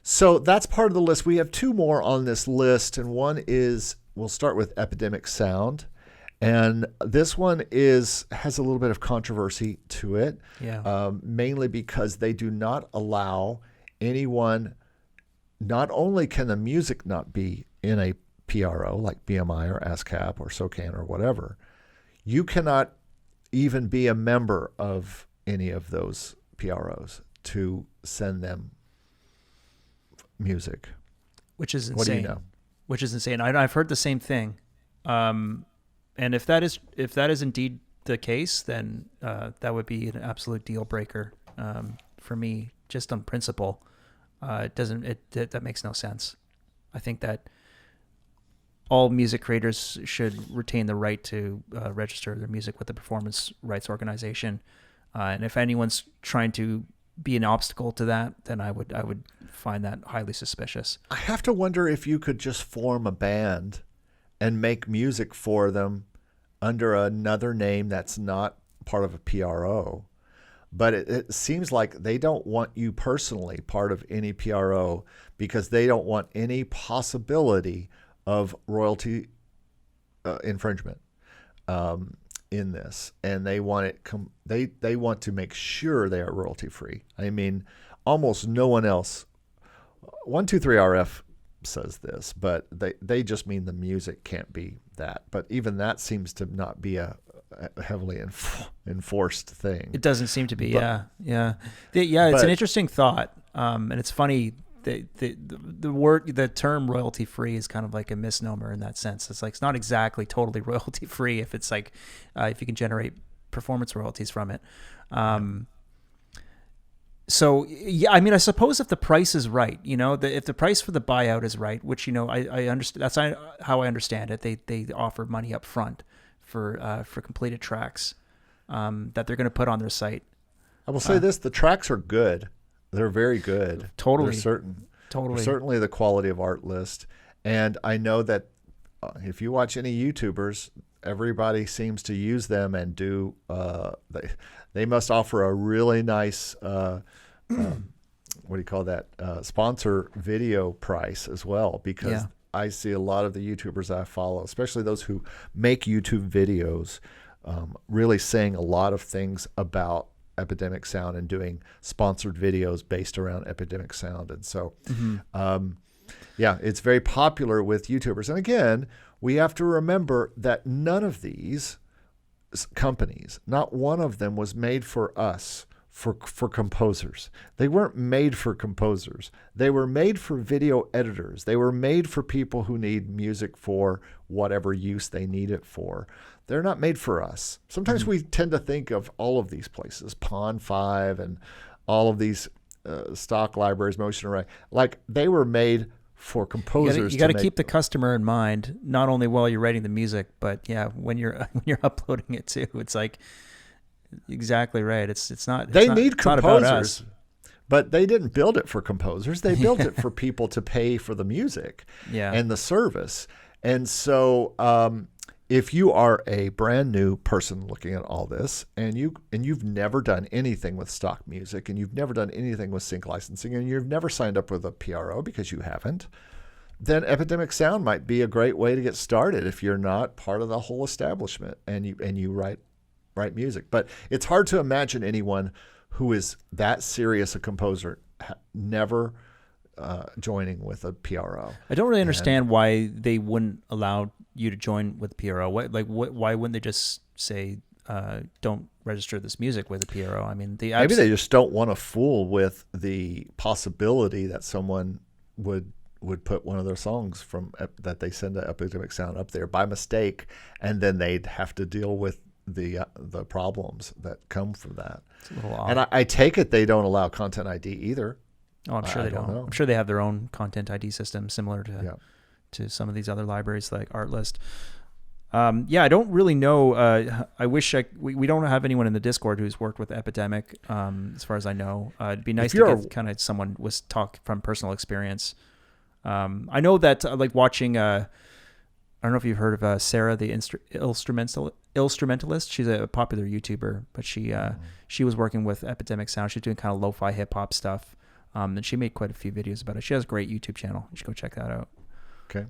So that's part of the list. We have two more on this list, and one is, we'll start with Epidemic Sound, and this one has a little bit of controversy to it, mainly because they do not allow anyone. Not only can the music not be in a PRO like BMI or ASCAP or SOCAN or whatever, you cannot even be a member of any of those PROs to send them music. Which is insane. What do you know? Which is insane. I've heard the same thing. And if that is indeed the case, then that would be an absolute deal breaker for me, just on principle. That makes no sense. I think that all music creators should retain the right to register their music with the Performance Rights Organization. And if anyone's trying to be an obstacle to that, then I would find that highly suspicious. I have to wonder if you could just form a band and make music for them under another name that's not part of a PRO. But it seems like they don't want you personally part of any PRO because they don't want any possibility of royalty infringement in this, and they want it. They want to make sure they are royalty free. I mean, almost no one else. 123RF says this, but they just mean the music can't be that. But even that seems to not be a heavily enforced thing. It doesn't seem to be. It's an interesting thought, and it's funny. The term royalty free is kind of like a misnomer in that sense. It's like it's not exactly totally royalty free if it's like if you can generate performance royalties from it. So yeah, I mean, I suppose if the price is right, if the price for the buyout is right, which I understand, that's how I understand it. They offer money up front for completed tracks that they're going to put on their site. I will say this: the tracks are good. They're very good. Totally. Certainly the quality of Artlist. And I know that if you watch any YouTubers, everybody seems to use them and do, they must offer a really nice, what do you call that, sponsor video price as well, because I see a lot of the YouTubers I follow, especially those who make YouTube videos, really saying a lot of things about Epidemic Sound and doing sponsored videos based around Epidemic Sound. And so, it's very popular with YouTubers. And again, we have to remember that none of these companies, not one of them was made for us, for composers. They weren't made for composers. They were made for video editors. They were made for people who need music for whatever use they need it for. They're not made for us. Sometimes we tend to think of all of these places, Pond5 and all of these stock libraries, Motion Array, like they were made for composers. You got to keep the customer in mind, not only while you're writing the music, but when you're uploading it too. It's like exactly right. It's not. They need composers, but they didn't build it for composers. They built it for people to pay for the music and the service. And so, if you are a brand new person looking at all this, and you've never done anything with stock music, and you've never done anything with sync licensing, and you've never signed up with a PRO because you haven't, then Epidemic Sound might be a great way to get started if you're not part of the whole establishment and you write music. But it's hard to imagine anyone who is that serious a composer never joining with a PRO. I don't really understand why they wouldn't allow you to join with a PRO. Why wouldn't they just say don't register this music with a PRO? I mean, maybe they just don't want to fool with the possibility that someone would would put one of their songs that they send to Epidemic Sound up there by mistake, and then they'd have to deal with the problems that come from that. It's a little odd. And I take it they don't allow Content ID either. Oh, I'm sure they don't. I'm sure they have their own Content ID system similar to some of these other libraries like Artlist. I don't really know. I wish we don't have anyone in the Discord who's worked with Epidemic, as far as I know. It'd be nice to get kind of someone with talk from personal experience. I know that like watching. I don't know if you've heard of Sarah, the instrumentalist. She's a popular YouTuber, but she was working with Epidemic Sound. She's doing kind of lo-fi hip hop stuff, and she made quite a few videos about it. She has a great YouTube channel. You should go check that out. Okay.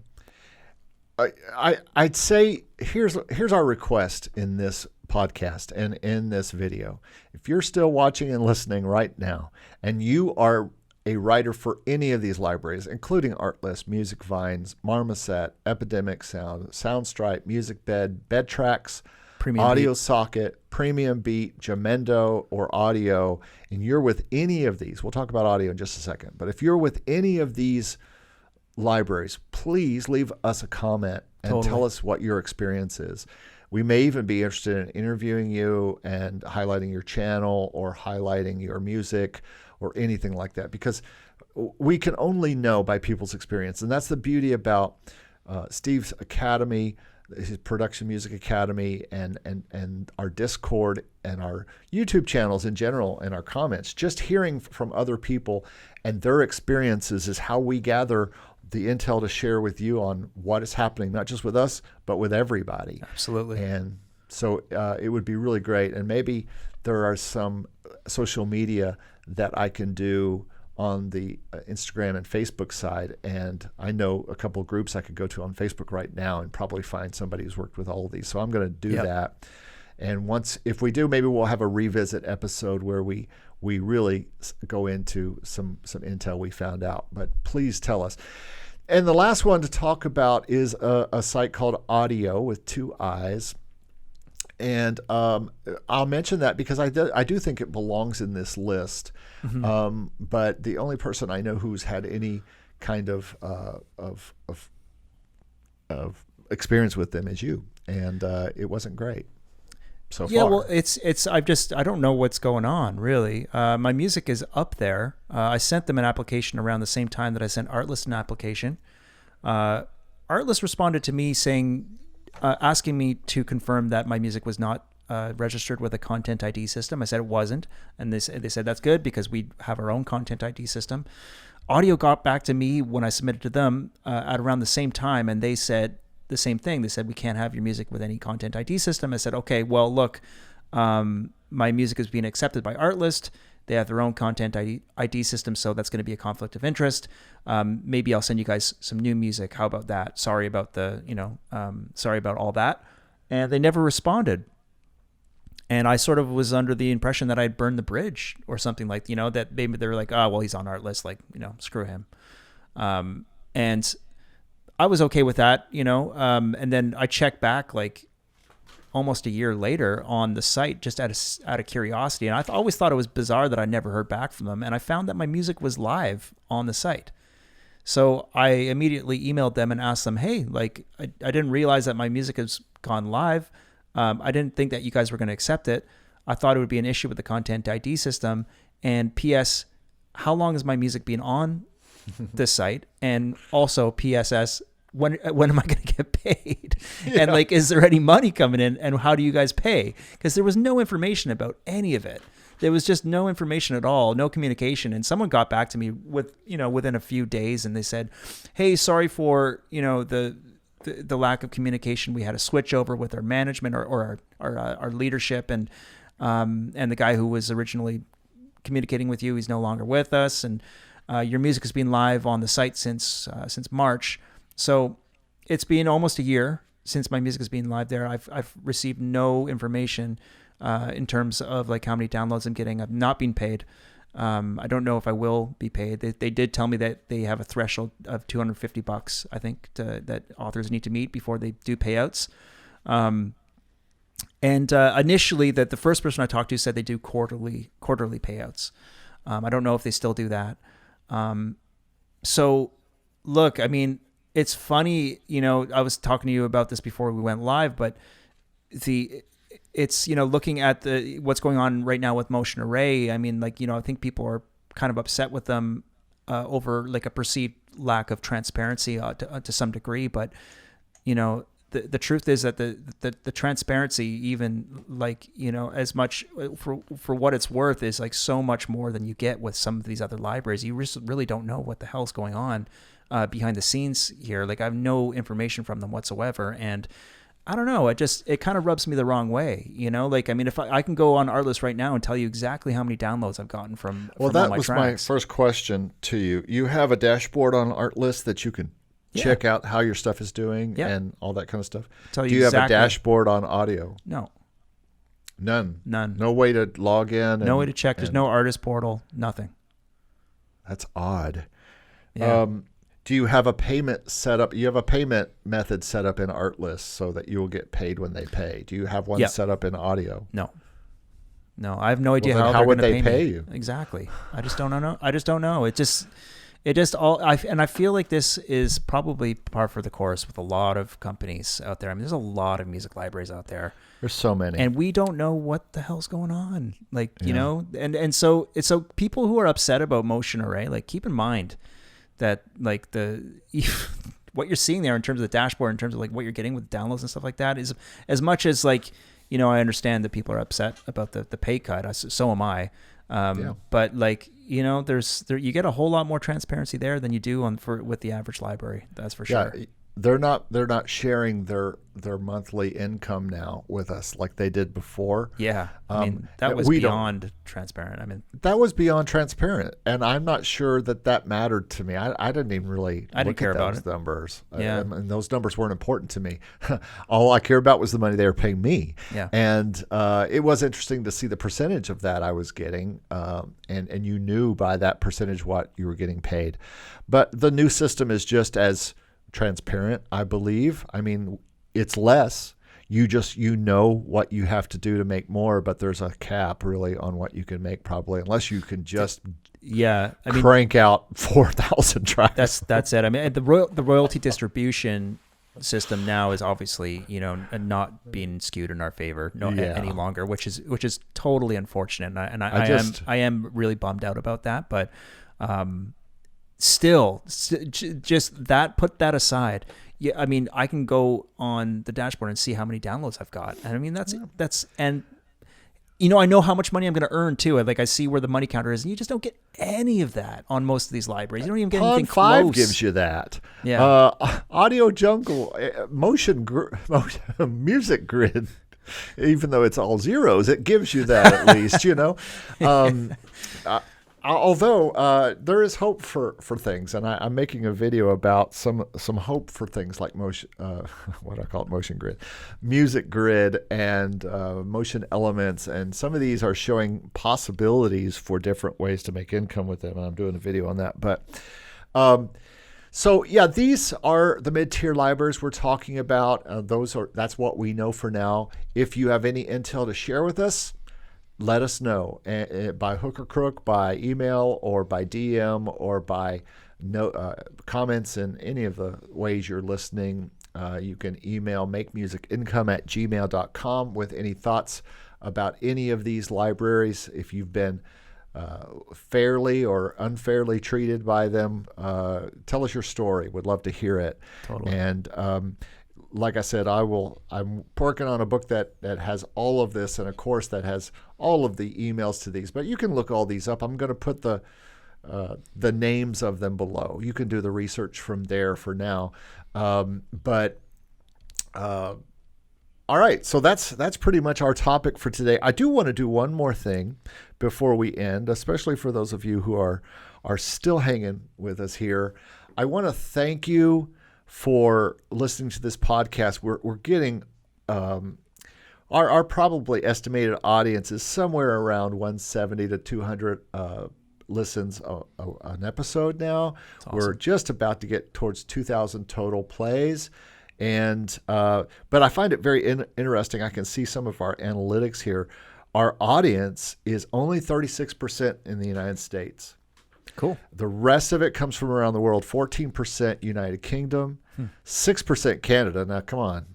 I'd say here's our request in this podcast and in this video. If you're still watching and listening right now, and you are a writer for any of these libraries, including Artlist, MusicVine, Marmoset, Epidemic Sound, Soundstripe, Musicbed, Bedtracks, Audiosocket, Premium Beat, Jamendo, or Audiio, and you're with any of these, we'll talk about Audiio in just a second, but if you're with any of these libraries, please leave us a comment and tell us what your experience is. We may even be interested in interviewing you and highlighting your channel or highlighting your music or anything like that, because we can only know by people's experience. And that's the beauty about Steve's Academy, his Production Music Academy, and our Discord and our YouTube channels in general, and our comments. Just hearing from other people and their experiences is how we gather the intel to share with you on what is happening, not just with us, but with everybody. Absolutely. And so it would be really great. And maybe there are some social media that I can do on the Instagram and Facebook side. And I know a couple of groups I could go to on Facebook right now and probably find somebody who's worked with all of these. So I'm going to do that. And if we do, maybe we'll have a revisit episode where we really go into some intel we found out. But please tell us. And the last one to talk about is a site called Audiio with 2 I's. And I'll mention that because I do think it belongs in this list. Mm-hmm. But the only person I know who's had any kind of experience with them is you, and it wasn't great so far. Yeah, well, I don't know what's going on really. My music is up there. I sent them an application around the same time that I sent Artlist an application. Artlist responded to me saying, asking me to confirm that my music was not registered with a Content ID system. I said it wasn't, and they said that's good because we have our own Content ID system. Audiio got back to me when I submitted to them at around the same time, and they said the same thing. They said, we can't have your music with any Content ID system. I said, okay, well, look, my music is being accepted by Artlist. They have their own Content ID system, so that's going to be a conflict of interest. Maybe I'll send you guys some new music. How about that? Sorry about sorry about all that. And they never responded. And I sort of was under the impression that I'd burned the bridge or something like, that maybe they were like, oh, well, he's on Artlist, like, screw him. And I was okay with that, and then I checked back like almost a year later on the site just out of curiosity. And I always thought it was bizarre that I never heard back from them. And I found that my music was live on the site. So I immediately emailed them and asked them, hey, like, I didn't realize that my music has gone live. I didn't think that you guys were going to accept it. I thought it would be an issue with the Content ID system. And P.S., how long has my music been on this site? And also PSS, when am I going to get paid? Yeah. And like, is there any money coming in, and how do you guys pay? Because there was no information about any of it. There was just no information at all, no communication. And someone got back to me within a few days, and they said, hey, sorry for, the lack of communication. We had a switch over with our management or our leadership, and the guy who was originally communicating with you, he's no longer with us. And your music has been live on the site since March. So it's been almost a year since my music has been live there. I've received no information in terms of like how many downloads I'm getting. I've not been paid. I don't know if I will be paid. They did tell me that they have a threshold of $250, I think, that authors need to meet before they do payouts. And initially, that the first person I talked to said they do quarterly payouts. I don't know if they still do that. So look, I mean, it's funny, I was talking to you about this before we went live, but it's looking at what's going on right now with Motion Array. I mean, like, I think people are kind of upset with them over like a perceived lack of transparency to some degree, but the truth is that the transparency, even like, as much for what it's worth, is like so much more than you get with some of these other libraries. You really don't know what the hell's going on behind the scenes here. Like, I have no information from them whatsoever, and I don't know. It kind of rubs me the wrong way, Like, I mean, if I can go on Artlist right now and tell you exactly how many downloads I've gotten from that all my was tracks. my first question to you. You have a dashboard on Artlist that you can check out how your stuff is doing and all that kind of stuff. Do you have a dashboard on Audio? No. None. None. No way to log in. No way to check. There's no artist portal. Nothing. That's odd. Yeah. Do you have a payment set up? You have a payment method set up in Artlist so that you will get paid when they pay. Do you have one set up in Audio? No, I have no idea how would they pay you? Exactly. I just don't know. I feel like this is probably par for the course with a lot of companies out there. I mean, there's a lot of music libraries out there. There's so many, and we don't know what the hell's going on. Like, and so people who are upset about Motion Array, like, keep in mind that like what you're seeing there in terms of the dashboard, in terms of like what you're getting with downloads and stuff like that, is as much as like, I understand that people are upset about the pay cut. So am I. But like, you get a whole lot more transparency there than you do with the average library. That's for sure. Yeah, they're not sharing their monthly income now with us like they did before. Yeah, I mean, that was beyond transparent. I mean, that was beyond transparent, and I'm not sure that mattered to me. I didn't even really care about those numbers. Yeah, and those numbers weren't important to me. All I care about was the money they were paying me. Yeah, and it was interesting to see the percentage of that I was getting, and you knew by that percentage what you were getting paid. But the new system is just as transparent, I believe. I mean, it's less. You know what you have to do to make more, but there's a cap really on what you can make, probably, unless you can just crank out 4,000 tracks. That's it. I mean, the royalty distribution system now is obviously not being skewed in our favor any longer, which is totally unfortunate, and I am really bummed out about that, but still, just that, put that aside. Yeah, I mean, I can go on the dashboard and see how many downloads I've got, and I mean that's and I know how much money I'm going to earn too. Like, I see where the money counter is, and you just don't get any of that on most of these libraries. You don't even get anything close. Pod 5 gives you that. Yeah. AudioJungle, MusicGrid, even though it's all zeros, it gives you that at least. Although there is hope for things, and I'm making a video about some hope for things like Motion Grid, Music Grid, and Motion Elements, and some of these are showing possibilities for different ways to make income with them, and I'm doing a video on that. But so yeah, these are the mid-tier libraries we're talking about. That's what we know for now. If you have any intel to share with us, let us know by hook or crook, by email or by DM or by comments in any of the ways you're listening. You can email makemusicincome@gmail.com with any thoughts about any of these libraries. If you've been fairly or unfairly treated by them, tell us your story. We'd love to hear it. Totally. And like I said, I'm working on a book that has all of this, and a course that has all of the emails to these. But you can look all these up. I'm going to put the names of them below. You can do the research from there for now. All right, so that's pretty much our topic for today. I do want to do one more thing before we end, especially for those of you who are still hanging with us here. I want to thank you for listening to this podcast. We're getting our probably estimated audience is somewhere around 170 to 200 listens an episode now. Awesome. We're just about to get towards 2,000 total plays. And but I find it very interesting. I can see some of our analytics here. Our audience is only 36% in the United States. Cool. The rest of it comes from around the world. 14% United Kingdom, 6% Canada. Now, come on,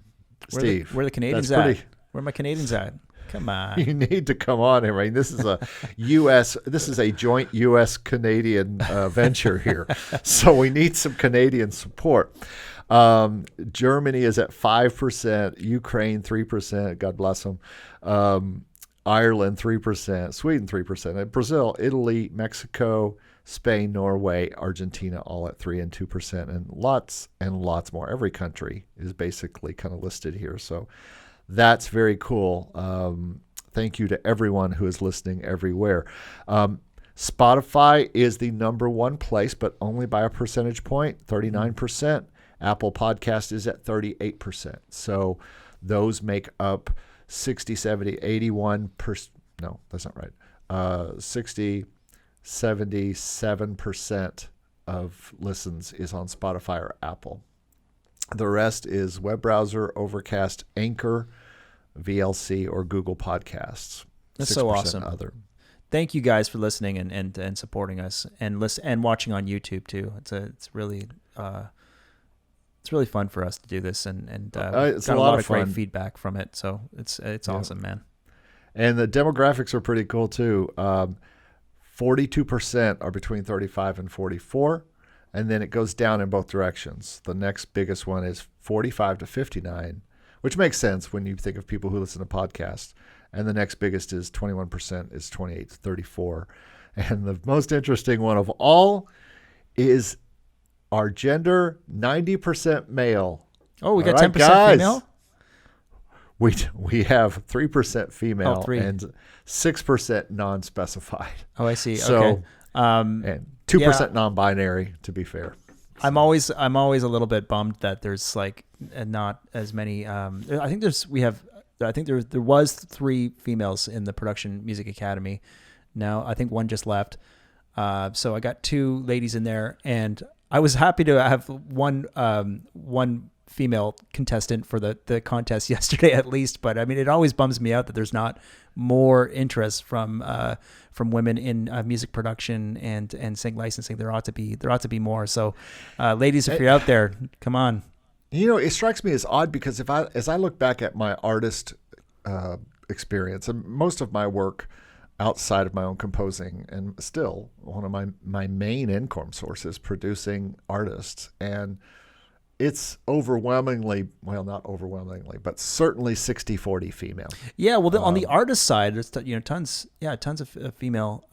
Steve. Where the Canadians at? Where are my Canadians at? Come on. You need to come on here. I mean, this is a joint U.S. Canadian venture here. So we need some Canadian support. Germany is at 5%, Ukraine 3%, God bless them. Ireland 3%, Sweden 3%, and Brazil, Italy, Mexico, Spain, Norway, Argentina, all at 3% and 2%, and lots more. Every country is basically kind of listed here. So that's very cool. Thank you to everyone who is listening everywhere. Spotify is the number one place, but only by a percentage point, 39%. Apple Podcast is at 38%. So those make up 60, 70, 81%. No, that's not right. 60, 77% of listens is on Spotify or Apple. The rest is web browser, Overcast, Anchor, VLC, or Google Podcasts. That's so awesome. Other. Thank you guys for listening and supporting us and watching on YouTube too. It's really fun for us to do this and it's got a lot of great fun. Feedback from it. So it's awesome, man. And the demographics are pretty cool too. 42% are between 35 and 44. And then it goes down in both directions. The next biggest one is 45 to 59, which makes sense when you think of people who listen to podcasts. And the next biggest is 21% is 28 to 34. And the most interesting one of all is our gender, 90% male. Oh, we got 10% female? We have 3% female 3. and 6% non-specified. Oh, I see. So, okay. And 2% non-binary, to be fair. I'm always a little bit bummed that there's like not as many. I think there was 3 females in the Production Music Academy. Now I think one just left. So I got 2 ladies in there, and I was happy to have one female contestant for the contest yesterday at least. But I mean, it always bums me out that there's not more interest from women in music production and sync licensing. There ought to be more. So, ladies, if you're out there, come on. You know, it strikes me as odd because as I look back at my artist experience, and most of my work outside of my own composing, and still one of my main income sources, producing artists, and it's overwhelmingly, well, not overwhelmingly, but certainly 60-40 female. Yeah, well, on the artist side, there's tons of female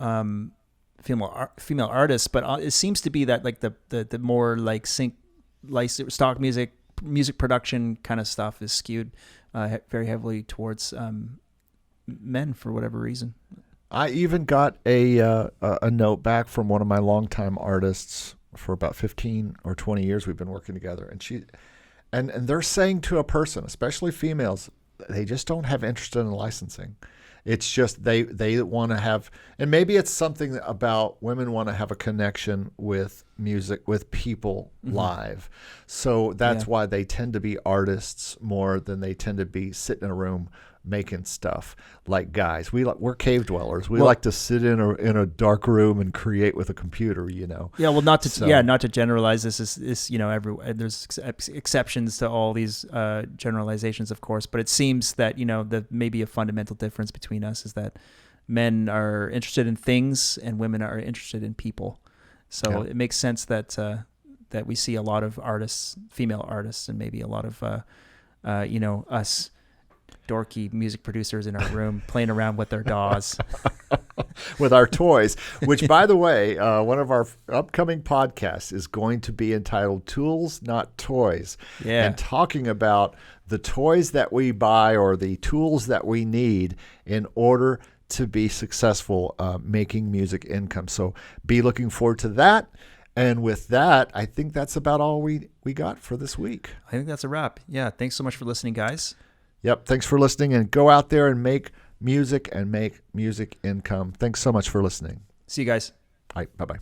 artists, but it seems to be that like the more like stock music production kind of stuff is skewed very heavily towards men for whatever reason. I even got a note back from one of my longtime artists. For about 15 or 20 years we've been working together, and they're saying to a person, especially females, they just don't have interest in licensing. It's just they want to have, and maybe it's something about women want to have a connection with music, with people live. So that's why they tend to be artists more than they tend to be sitting in a room making stuff like guys. We're cave dwellers. We like to sit in a dark room and create with a computer, you know. Yeah, well, not to generalize. This is there's exceptions to all these generalizations, of course, but it seems that the maybe a fundamental difference between us is that men are interested in things and women are interested in people. So it makes sense that we see a lot of artists, female artists, and maybe a lot of us dorky music producers in our room playing around with their DAWs. With our toys, which, by the way, one of our upcoming podcasts is going to be entitled Tools, Not Toys. Yeah. And talking about the toys that we buy or the tools that we need in order to be successful making music income. So be looking forward to that. And with that, I think that's about all we got for this week. I think that's a wrap. Yeah. Thanks so much for listening, guys. Yep. Thanks for listening, and go out there and make music and make music income. Thanks so much for listening. See you guys. All right. Bye-bye.